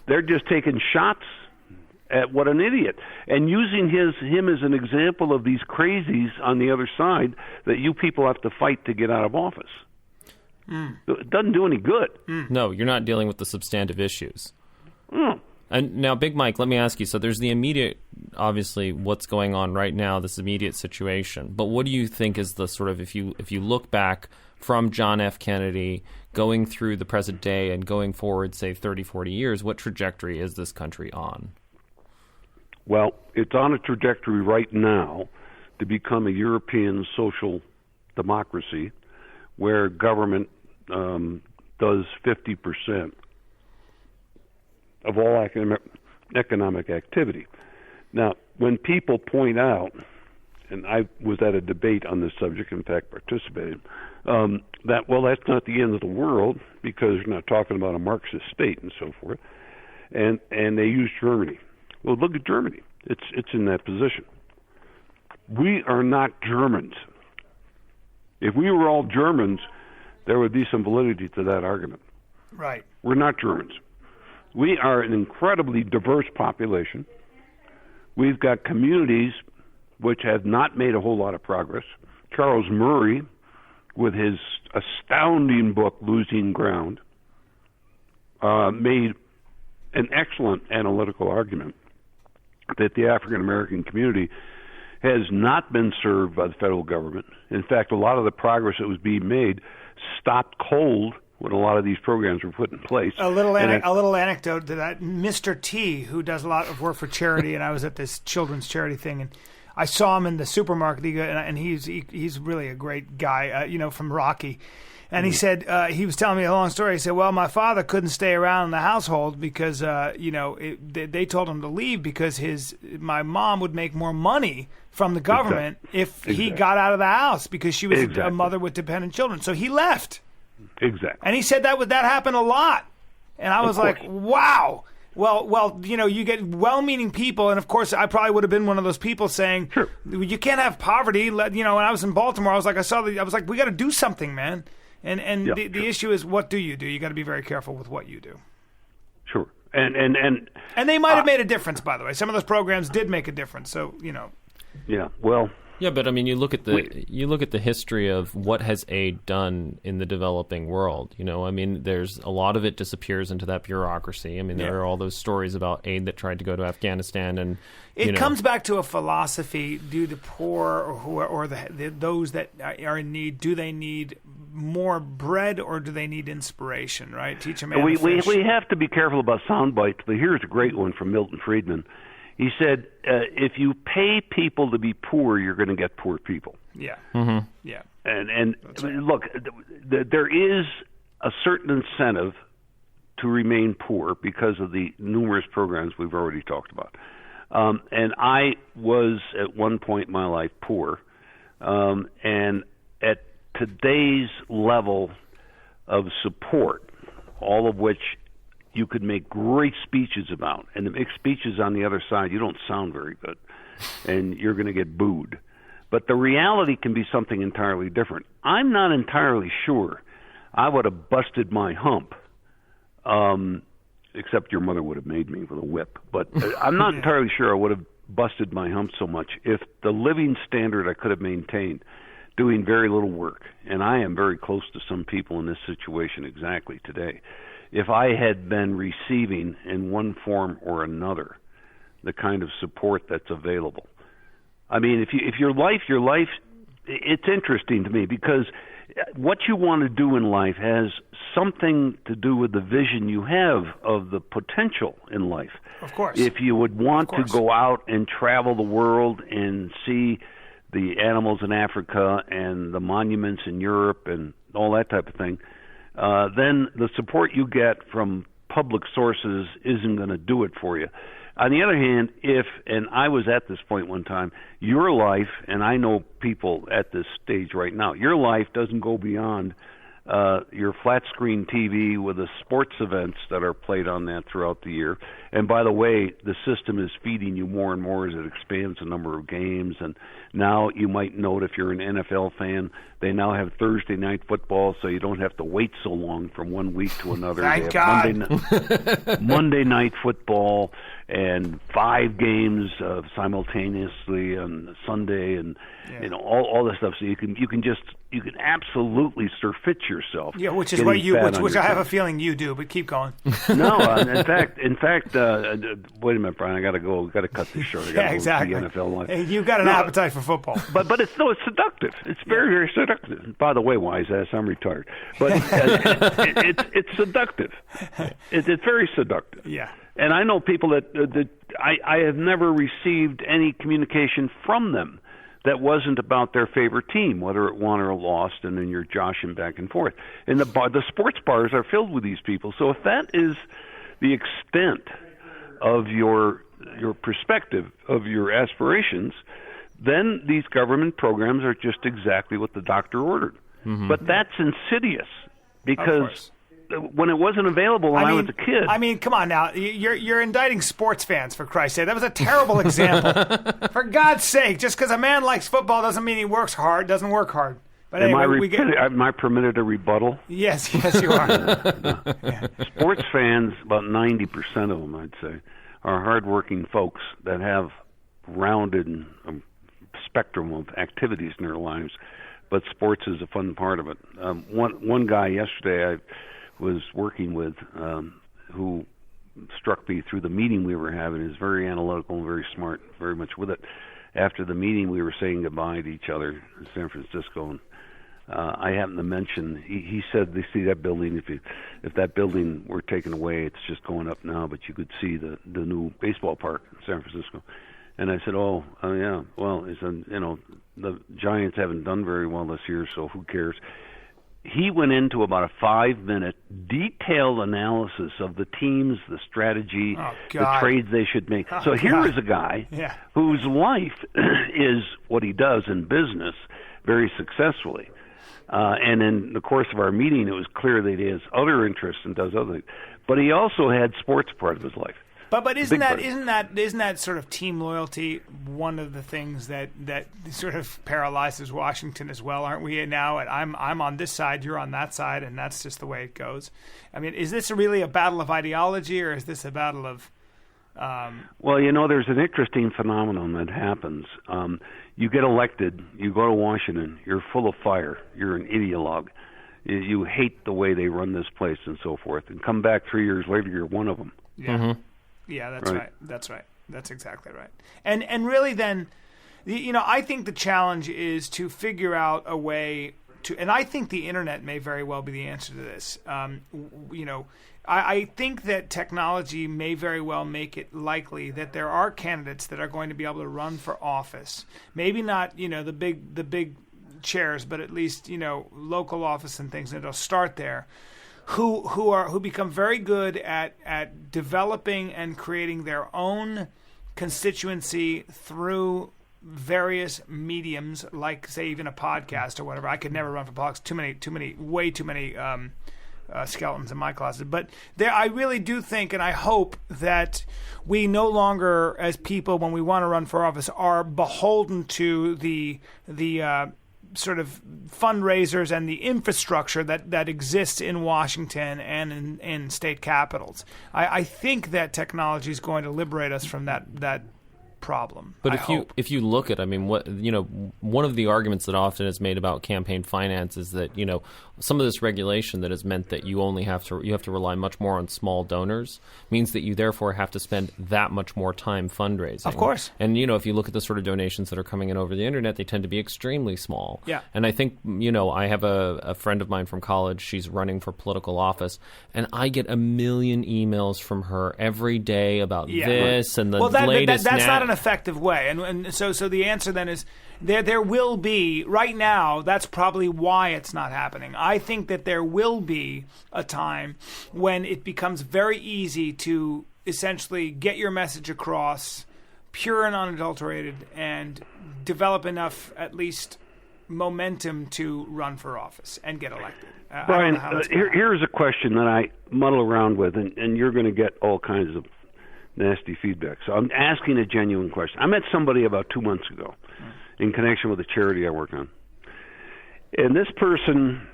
they're just taking shots at what an idiot, and using him as an example of these crazies on the other side that you people have to fight to get out of office. It doesn't do any good. No, you're not dealing with the substantive issues. And now, Big Mike, let me ask you, so there's the immediate, obviously, what's going on right now, this immediate situation, but what do you think is the sort of, if you look back from John F. Kennedy, going through the present day and going forward, say, 30, 40 years, what trajectory is this country on? Well, it's on a trajectory right now to become a European social democracy where government does 50% of all economic activity. Now, when people point out, and I was at a debate on this subject, in fact, participated, that, well, that's not the end of the world because you're not talking about a Marxist state and so forth. And they use Germany. Well, look at Germany. It's in that position. We are not Germans. If we were all Germans, there would be some validity to that argument. Right. We're not Germans. We are an incredibly diverse population. We've got communities which have not made a whole lot of progress. Charles Murray, with his astounding book, Losing Ground, made an excellent analytical argument that the African-American community has not been served by the federal government. In fact, a lot of the progress that was being made stopped cold when a lot of these programs were put in place. A little anecdote to that. Mr. T, who does a lot of work for charity, and I was at this children's charity thing, and I saw him in the supermarket, and he's really a great guy, from Rocky. And he said, he was telling me a long story. He said, well, my father couldn't stay around in the household because, they told him to leave because my mom would make more money from the government if he got out of the house because she was a mother with dependent children. So he left. Exactly. And he said that happened a lot. And I was like, wow. Well, you get well-meaning people, and of course, I probably would have been one of those people saying, sure, you can't have poverty. When I was in Baltimore, I was like, we got to do something, man. And the issue is, what do? You got to be very careful with what you do. Sure. And they might have made a difference, by the way. Some of those programs did make a difference. So, Yeah, well... Yeah, but I mean, you look at the history of what has aid done in the developing world. I mean, there's a lot of it disappears into that bureaucry. I mean, there are all those stories about aid that tried to go to Afghanistan, and it comes back to a philosophy: do the poor or those that are in need, do they need more bread or do they need inspiration? Right? Teach a man to fish. We have to be careful about sound bites, but here's a great one from Milton Friedman. He said, if you pay people to be poor, you're going to get poor people. Yeah. Mm-hmm. Yeah. And look, there is a certain incentive to remain poor because of the numerous programs we've already talked about. And I was, at one point in my life, poor. And at today's level of support, all of which you could make great speeches about, and to make speeches on the other side, you don't sound very good, and you're going to get booed. But the reality can be something entirely different. I'm not entirely sure I would have busted my hump, except your mother would have made me with a whip. But I'm not entirely sure I would have busted my hump so much if the living standard I could have maintained doing very little work, and I am very close to some people in this situation exactly today, if I had been receiving in one form or another the kind of support that's available. I mean, if your life, it's interesting to me because what you want to do in life has something to do with the vision you have of the potential in life. Of course. If you would want to go out and travel the world and see the animals in Africa and the monuments in Europe and all that type of thing, then the support you get from public sources isn't going to do it for you. On the other hand, and I was at this point one time, your life, and I know people at this stage right now, your life doesn't go beyond your flat screen TV with the sports events that are played on that throughout the year. And by the way, the system is feeding you more and more as it expands the number of games. And now you might note, if you're an NFL fan, they now have Thursday night football, so you don't have to wait so long from one week to another. Thank they have God. Monday night football and 5 games simultaneously on Sunday, and all this stuff. So you can absolutely surfeit yourself. Yeah, which is what I have a feeling you do. But keep going. No, in fact. Wait a minute, Brian. I got to go. Got to cut this short. I got to exactly. go to the NFL life. Hey, you've got an appetite for football. But it's seductive. It's very, very seductive. By the way, wise ass, I'm retired. But it's seductive. It's very seductive. Yeah. And I know people that I have never received any communication from them that wasn't about their favorite team, whether it won or lost, and then you're joshing back and forth. And the sports bars are filled with these people. So if that is the extent of your perspective, of your aspirations, then these government programs are just exactly what the doctor ordered. Mm-hmm. But that's insidious because when it wasn't available when I was a kid. I mean, come on now. You're indicting sports fans, for Christ's sake. That was a terrible example. For God's sake, just because a man likes football doesn't mean he doesn't work hard. But anyway, am I permitted a rebuttal? Yes, you are. Yeah. Sports fans, about 90% of them, I'd say, are hardworking folks that have rounded spectrum of activities in their lives, but sports is a fun part of it. One guy yesterday I was working with who struck me through the meeting we were having is very analytical and very smart, very much with it. After the meeting, we were saying goodbye to each other in San Francisco, and I happened to mention, he said, they see that building, if that building were taken away, it's just going up now, but you could see the new baseball park in San Francisco. And I said, yeah, well, he said, the Giants haven't done very well this year, so who cares? he went into about a 5-minute detailed analysis of the teams, the strategy, the trades they should make. So here is a guy whose life is what he does in business very successfully. And in the course of our meeting, it was clear that he has other interests and does other things. But he also had sports part of his life. But isn't that sort of team loyalty one of the things that sort of paralyzes Washington as well? Aren't we now? I'm on this side, you're on that side, and that's just the way it goes. I mean, is this really a battle of ideology, or is this a battle of? Well, there's an interesting phenomenon that happens. You get elected, you go to Washington, you're full of fire, you're an ideologue. You hate the way they run this place and so forth, and come back 3 years later, you're one of them. Yeah. Mm-hmm. Yeah, that's right. That's right. That's exactly right. And really then, I think the challenge is to figure out a way to, and I think the internet may very well be the answer to this. I think that technology may very well make it likely that there are candidates that are going to be able to run for office. Maybe not, the big chairs, but at least, local office and things, and it'll start there. Who become very good at developing and creating their own constituency through various mediums, like say even a podcast or whatever. I could never run for politics. Way too many skeletons in my closet. But I really do think, and I hope that we no longer, as people, when we want to run for office, are beholden to the sort of fundraisers and the infrastructure that exists in Washington and in state capitals. I think that technology is going to liberate us from that problem. But if you look at, one of the arguments that often is made about campaign finance is that, some of this regulation that has meant that you have to rely much more on small donors means that you therefore have to spend that much more time fundraising. Of course. And, if you look at the sort of donations that are coming in over the internet, they tend to be extremely small. Yeah. And I think, I have a friend of mine from college. She's running for political office, and I get a million emails from her every day about this and the latest. That's not an effective way. And so the answer then is there will be, right now, that's probably why it's not happening. I think that there will be a time when it becomes very easy to essentially get your message across, pure and unadulterated, and develop enough, at least, momentum to run for office and get elected. Bryan, here's a question that I muddle around with, and you're going to get all kinds of nasty feedback. So I'm asking a genuine question. I met somebody about 2 months ago in connection with a charity I work on. And this person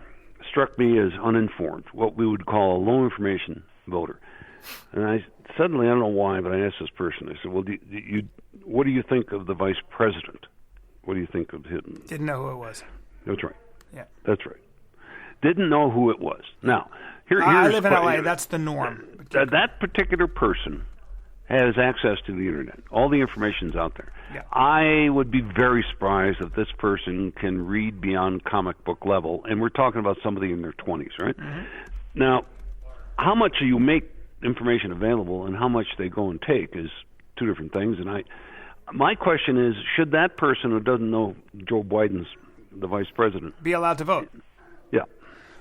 struck me as uninformed, what we would call a low information voter. And I suddenly, I don't know why, but I asked this person, I said, well, what do you think of the vice president? What do you think of him? Didn't know who it was. That's right. Yeah. That's right. Didn't know who it was. Now, I live in LA. That's the norm. That particular person has access to the internet. All the information's out there. Yeah. I would be very surprised if this person can read beyond comic book level, and we're talking about somebody in their 20s, right? Mm-hmm. Now, how much you make information available and how much they go and take is two different things. And my question is, should that person who doesn't know Joe Biden's the vice president be allowed to vote? Yeah.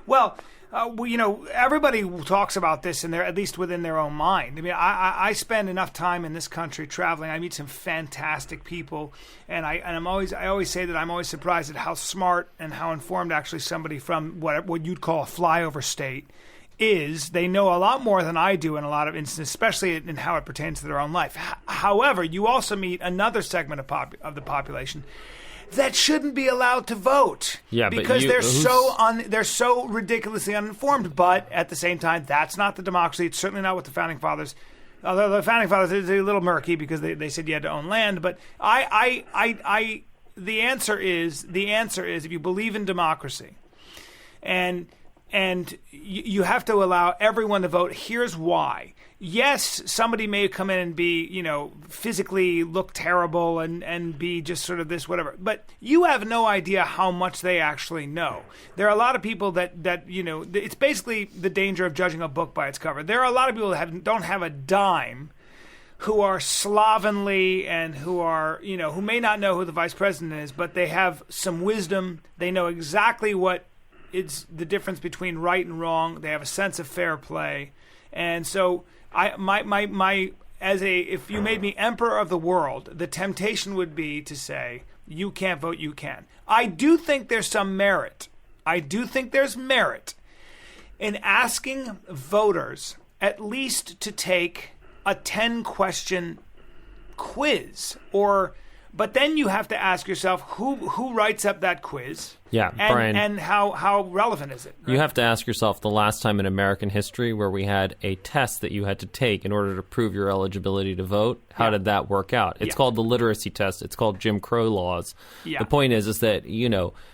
Well, everybody talks about this, and they're at least within their own mind. I mean, I spend enough time in this country traveling. I meet some fantastic people, and I always say that I'm always surprised at how smart and how informed actually somebody from what you'd call a flyover state is. They know a lot more than I do in a lot of instances, especially in how it pertains to their own life. However, you also meet another segment of the population that shouldn't be allowed to vote, because they're so ridiculously uninformed. But at the same time, that's not the democracy. It's certainly not what the founding fathers. Although the founding fathers is a little murky because they said you had to own land. But the answer is if you believe in democracy, and you have to allow everyone to vote. Here's why. Yes, somebody may come in and be, physically look terrible and be just sort of this, whatever. But you have no idea how much they actually know. There are a lot of people that it's basically the danger of judging a book by its cover. There are a lot of people that don't have a dime, who are slovenly and who are, who may not know who the vice president is, but they have some wisdom. They know exactly what it's the difference between right and wrong. They have a sense of fair play, and so if you made me emperor of the world, the temptation would be to say, you can't vote, you can. I do think there's some merit. I do think there's merit in asking voters at least to take a 10-question quiz, but then you have to ask yourself who writes up that quiz. Yeah, Bryan. And how relevant is it? Right? You have to ask yourself the last time in American history where we had a test that you had to take in order to prove your eligibility to vote. How did that work out? It's called the literacy test. It's called Jim Crow laws. Yeah. The point is that,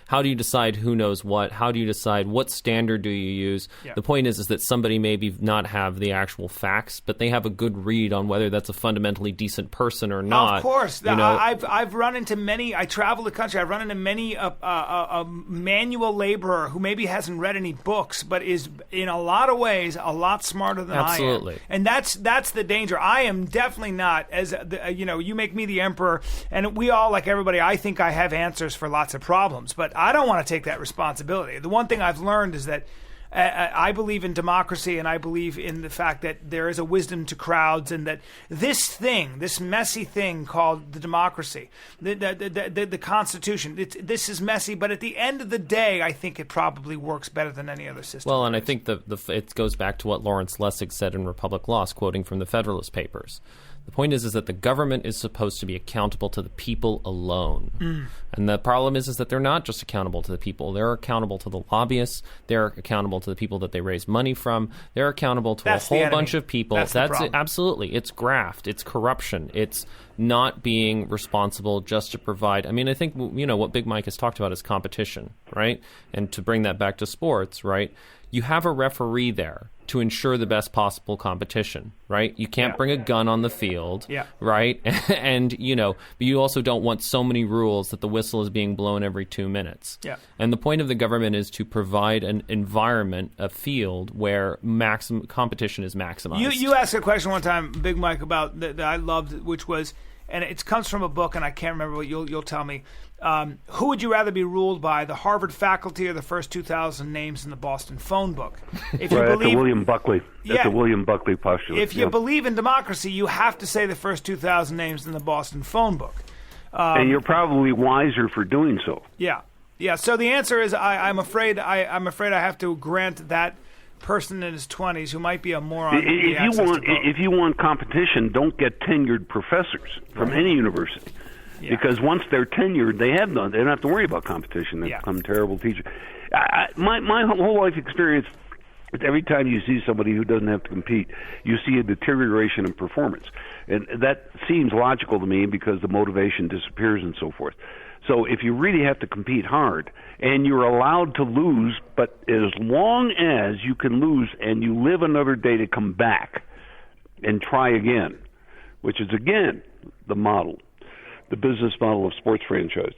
how do you decide who knows what? How do you decide what standard do you use? Yeah. The point is that somebody maybe not have the actual facts, but they have a good read on whether that's a fundamentally decent person or not. Of course. I've run into many. I travel the country. I've run into many a manual laborer who maybe hasn't read any books, but is in a lot of ways a lot smarter than Absolutely. I am. And that's the danger. I am definitely not you make me the emperor, and we all, like everybody, I think I have answers for lots of problems, but I don't want to take that responsibility. The one thing I've learned is that I believe in democracy, and I believe in the fact that there is a wisdom to crowds, and that this messy thing called the democracy, the Constitution, this is messy, but at the end of the day, I think it probably works better than any other system. Well, and I think it goes back to what Lawrence Lessig said in Republic Lost, quoting from the Federalist Papers. The point is that the government is supposed to be accountable to the people alone. Mm. And the problem is that they're not just accountable to the people. They're accountable to the lobbyists. They're accountable to the people that they raise money from. They're accountable to a whole bunch of people. That's it, absolutely. It's graft. It's corruption. It's not being responsible just to provide. I mean, I think, what Big Mike has talked about is competition, right? And to bring that back to sports, right? You have a referee there to ensure the best possible competition, right? You can't bring a gun on the field, right? And, but you also don't want so many rules that the whistle is being blown every 2 minutes. Yeah. And the point of the government is to provide an environment, a field, where maximum competition is maximized. You asked a question one time, Big Mike, about that I loved, which was, and it comes from a book, and I can't remember what you'll tell me. Who would you rather be ruled by, the Harvard faculty or the first 2,000 names in the Boston phone book? If you believe, that's a William Buckley. That's a William Buckley postulate. If you believe in democracy, you have to say the first 2,000 names in the Boston phone book. And you're probably wiser for doing so. Yeah. So the answer is, I'm afraid I have to grant that person in his 20s who might be a moron. If you want competition, don't get tenured professors from any university. Yeah. Because once they're tenured, they don't have to worry about competition. They become terrible teachers. My whole life experience, every time you see somebody who doesn't have to compete, you see a deterioration in performance. And that seems logical to me because the motivation disappears and so forth. So if you really have to compete hard, and you're allowed to lose, but as long as you can lose and you live another day to come back and try again, which is, again, the business model of sports franchise.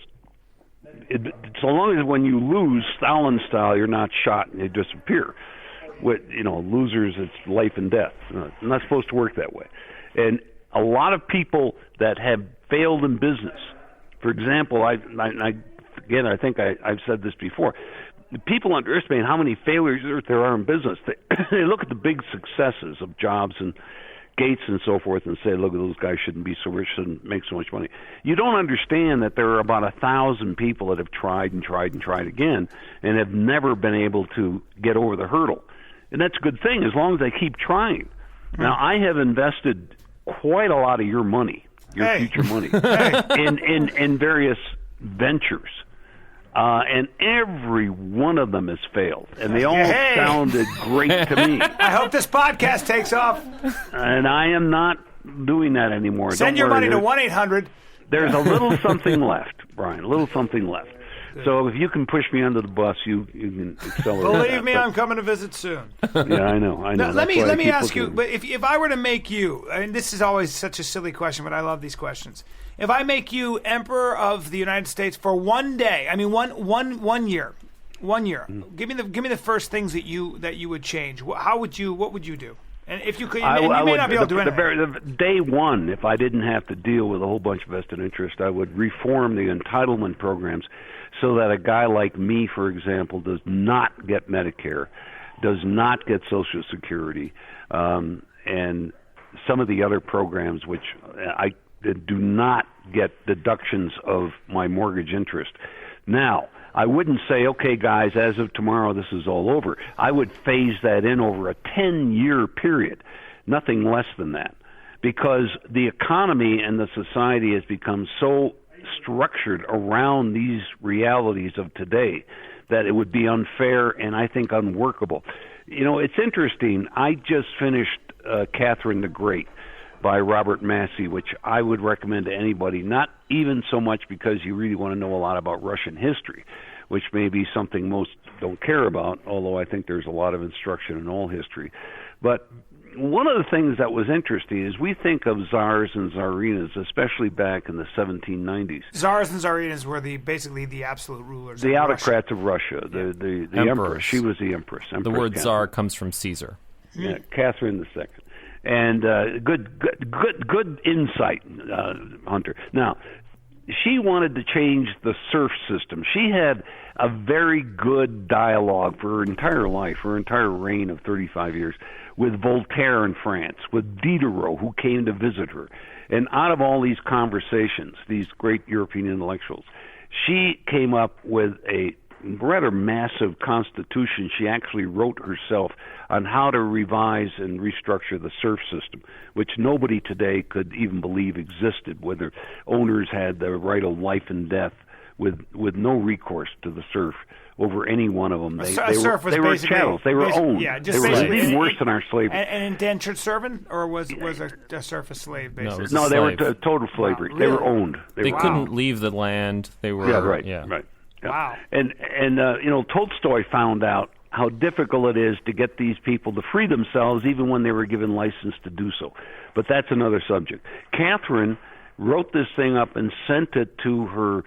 So long as when you lose, Stalin style, you're not shot and you disappear. Losers, it's life and death. It's not supposed to work that way. And a lot of people that have failed in business, for example, I think I've said this before, people underestimate how many failures there are in business. They look at the big successes of Jobs and Gates and so forth and say, look, those guys shouldn't be so rich, shouldn't make so much money. You don't understand that there are about 1,000 people that have tried and tried and tried again and have never been able to get over the hurdle. And that's a good thing as long as they keep trying. Now, I have invested quite a lot of your money, future money, in various ventures. And every one of them has failed. And they all sounded great to me. I hope this podcast takes off. And I am not doing that anymore. Send your money to 1-800. There's a little something left, Bryan, a little something left. So if you can push me under the bus, you can accelerate. Believe me, I'm coming to visit soon. Yeah, I know. Now, let me ask you, but if I were to make you, this is always such a silly question, but I love these questions. If I make you emperor of the United States for one day, one year, give me the first things that you would change. What would you do? And if you could, and you may not be able to do anything. Day one, if I didn't have to deal with a whole bunch of vested interest, I would reform the entitlement programs so that a guy like me, for example, does not get Medicare, does not get Social Security, and some of the other programs which I do not get deductions of my mortgage interest. Now, I wouldn't say, okay, guys, as of tomorrow, this is all over. I would phase that in over a 10-year period, nothing less than that, because the economy and the society has become so structured around these realities of today that it would be unfair and I think unworkable. You know, it's interesting. I just finished Catherine the Great by Robert Massey, which I would recommend to anybody, not even so much because you really want to know a lot about Russian history, which may be something most don't care about, although I think there's a lot of instruction in all history. But one of the things that was interesting is we think of czars and tsarinas, especially back in the 1790s. Czars and tsarinas were basically the absolute rulers. The autocrats of Russia, the empress. She was the empress. The word czar comes from Caesar. Yeah, Catherine II. And good insight, Hunter. Now, she wanted to change the serf system. She had a very good dialogue for her entire life, her entire reign of 35 years, with Voltaire in France, with Diderot, who came to visit her. And out of all these conversations, these great European intellectuals, she came up with a rather massive constitution she actually wrote herself on how to revise and restructure the serf system, which nobody today could even believe existed, whether owners had the right of life and death with no recourse to the serf over any one of them. They were chattel. They were owned. Yeah, they were even worse than our slavery. An indentured servant, or was a serf a slave, basically? No, they were total slavery. Wow, they really? were owned. They couldn't leave the land. They were right. Yeah. Wow. And you know, Tolstoy found out how difficult it is to get these people to free themselves even when they were given license to do so. But that's another subject. Catherine wrote this thing up and sent it to her.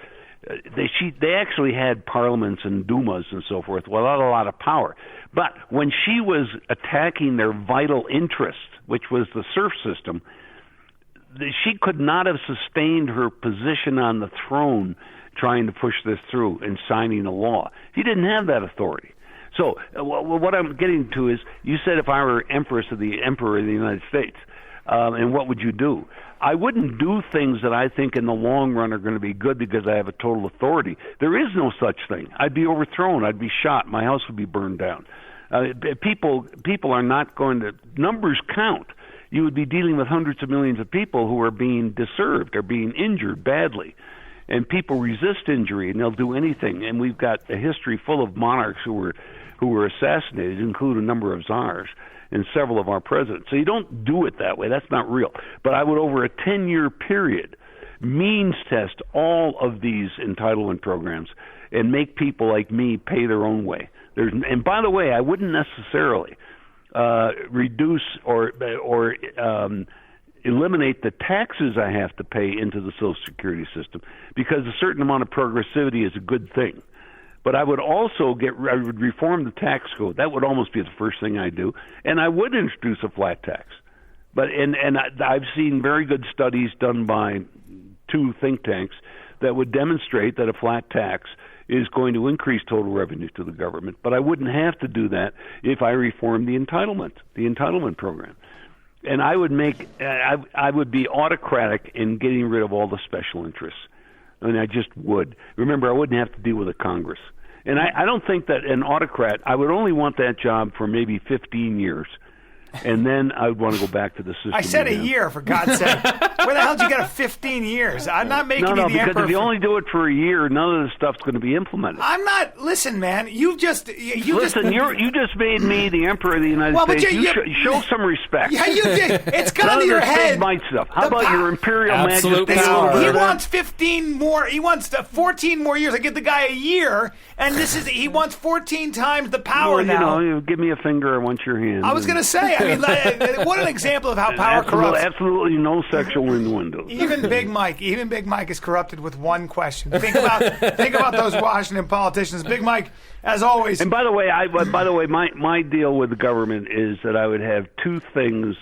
They actually had parliaments and dumas and so forth without a lot of power. But when she was attacking their vital interest, which was the serf system, she could not have sustained her position on the throne trying to push this through and signing a law. He didn't have that authority. So what I'm getting to is, you said if I were empress of the emperor of the United States, and what would you do? I wouldn't do things that I think in the long run are going to be good because I have a total authority. There is no such thing. I'd be overthrown. I'd be shot. My house would be burned down. People are not going to... Numbers count. You would be dealing with hundreds of millions of people who are being deserved or being injured badly. And people resist injury, and they'll do anything. And we've got a history full of monarchs who were assassinated, including a number of czars and several of our presidents. So you don't do it that way. That's not real. But I would, over a 10-year period, means test all of these entitlement programs and make people like me pay their own way. And by the way, I wouldn't necessarily reduce or eliminate the taxes I have to pay into the Social Security system, because a certain amount of progressivity is a good thing. But I would also I would reform the tax code. That would almost be the first thing I do, and I would introduce a flat tax. But I've seen very good studies done by 2 think tanks that would demonstrate that a flat tax is going to increase total revenue to the government. But I wouldn't have to do that if I reformed the entitlement program. And I would be autocratic in getting rid of all the special interests. I mean, I just would. Remember, I wouldn't have to deal with a Congress. And I don't think that an autocrat, I would only want that job for maybe 15 years. And then I would want to go back to the system. I said again. a year, for God's sake. Where the hell did you get a 15 years? I'm not making you the because emperor. if you only do it for a year, none of the stuff's going to be implemented. I'm not. Listen, man. You just made me the emperor of the United States. Show some respect. Yeah, you did. It's gone to your head. Bite stuff. How about your imperial absolute majesty? Power. He wants 15 more. He wants 14 more years. I give the guy a year, and he wants 14 times the power now. You give me a finger. I want your hand. I was going to say, I mean, what an example of how power corrupts. Absolutely no sexual innuendos. Even Big Mike is corrupted with one question. Think about those Washington politicians. Big Mike, as always. And by the way, my deal with the government is that I would have two things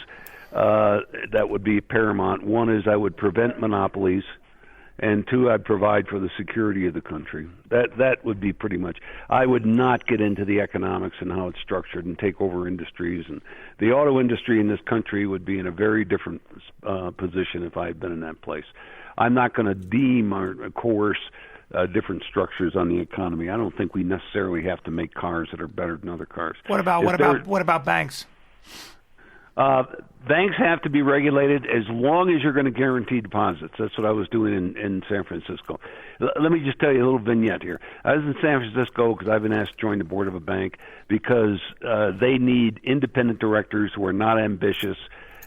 that would be paramount. One is I would prevent monopolies, and two, I'd provide for the security of the country. That would be pretty much. I would not get into the economics and how it's structured and take over industries. And the auto industry in this country would be in a very different position if I had been in that place. I'm not going to deem or coerce different structures on the economy. I don't think we necessarily have to make cars that are better than other cars. What about banks? Banks have to be regulated as long as you're going to guarantee deposits. That's what I was doing in San Francisco. Let me just tell you a little vignette here. I was in San Francisco because I've been asked to join the board of a bank because they need independent directors who are not ambitious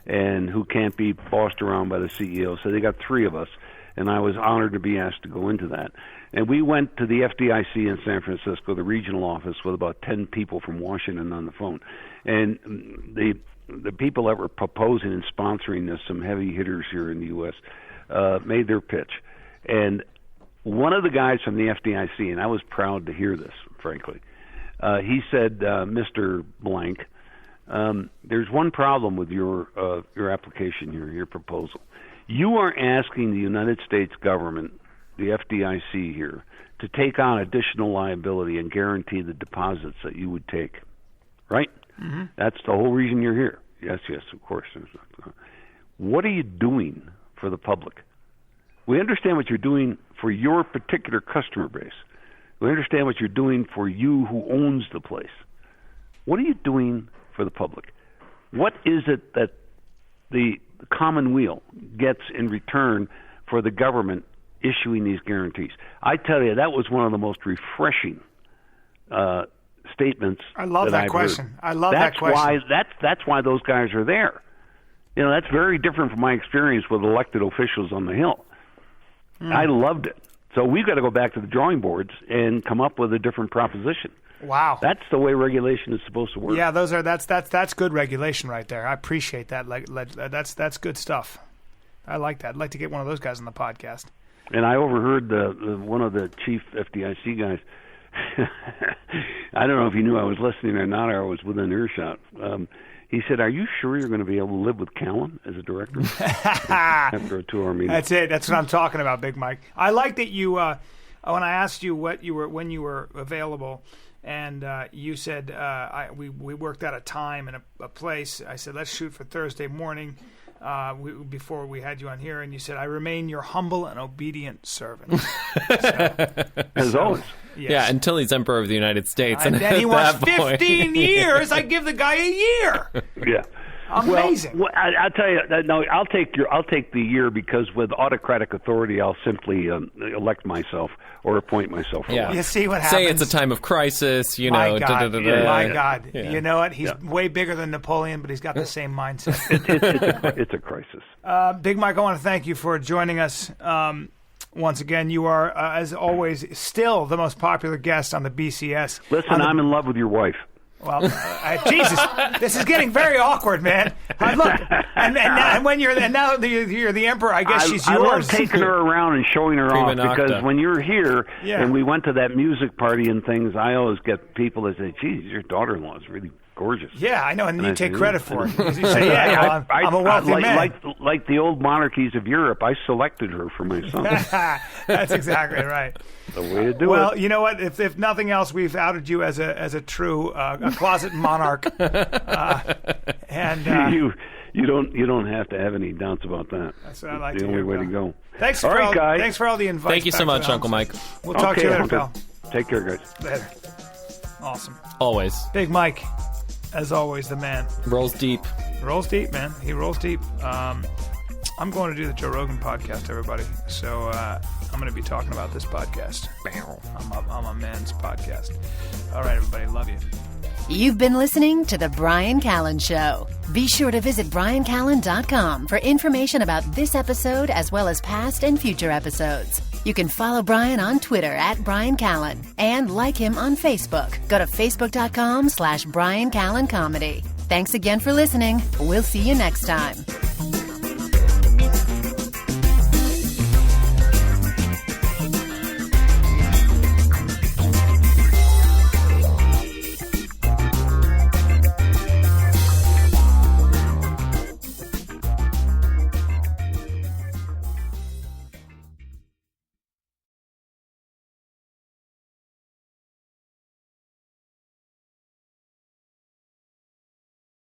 and who can't be bossed around by the CEO. So they got three of us, and I was honored to be asked to go into that. And we went to the FDIC in San Francisco, the regional office, with about 10 people from Washington on the phone. And the people that were proposing and sponsoring this, some heavy hitters here in the U.S., made their pitch. And one of the guys from the FDIC, and I was proud to hear this, frankly, he said, Mr. Blank, there's one problem with your application here, your proposal. You are asking the United States government, the FDIC here, to take on additional liability and guarantee the deposits that you would take, right? Mm-hmm. That's the whole reason you're here. Yes, of course. What are you doing for the public? We understand what you're doing for your particular customer base. We understand what you're doing for you who owns the place. What are you doing for the public? What is it that the commonweal gets in return for the government issuing these guarantees? I tell you, that was one of the most refreshing statements. I love that question. I love that question. That's why those guys are there. You know, that's very different from my experience with elected officials on the Hill. I loved it. So we've got to go back to the drawing boards and come up with a different proposition. Wow, that's the way regulation is supposed to work. Yeah, that's good regulation right there. I appreciate that. That's good stuff. I like that. I'd like to get one of those guys on the podcast. And I overheard one of the chief FDIC guys. I don't know if he knew I was listening or not, or I was within earshot. He said, "Are you sure you're going to be able to live with Callen as a director after a 2-hour meeting?" That's it. That's what I'm talking about, Big Mike. I like that you. When I asked you when you were available, and you said we worked out a time and a place. I said, let's shoot for Thursday morning. Before we had you on here, and you said, "I remain your humble and obedient servant." As always. Yes. Yeah, until he's Emperor of the United States. And then he wants 15 years. I give the guy a year. Yeah. Amazing. Well, I'll tell you, no, I'll take the year, because with autocratic authority, I'll simply elect myself or appoint myself. Yeah. You see what happens? Say it's a time of crisis, you know. My God. My God. Yeah. You know what? He's way bigger than Napoleon, but he's got the same mindset. It's a crisis. Big Mike, I want to thank you for joining us. Once again, you are, as always, still the most popular guest on the BCS. Listen, I'm in love with your wife. Well, Jesus, this is getting very awkward, man. Look, and now that you're the emperor, I guess she's yours. I love taking her around and showing her off, because when you're here and we went to that music party and things, I always get people that say, "Geez, your daughter-in-law is really gorgeous." Yeah, I know, and you take credit for it. You say, "Yeah, I'm a wealthy man." Like the old monarchies of Europe, I selected her for my son. That's exactly right. The way to do it. Well, you know what? If nothing else, we've outed you as a true a closet monarch. And you don't have to have any doubts about that. That's what I like to hear. The only way to go. Thanks all for right, guys. Thanks for all the invites. Thank you so much, Uncle Mike. We'll talk to you later, pal. Take care, guys. Later. Awesome. Always. Big Mike, as always, the man. Rolls deep. Rolls deep, man. He rolls deep. I'm going to do the Joe Rogan podcast, everybody. So I'm going to be talking about this podcast. I'm a man's podcast. All right, everybody. Love you. You've been listening to The Bryan Callen Show. Be sure to visit BryanCallen.com for information about this episode, as well as past and future episodes. You can follow Bryan on Twitter @BryanCallen and like him on Facebook. Go to Facebook.com/BryanCallenComedy. Thanks again for listening. We'll see you next time.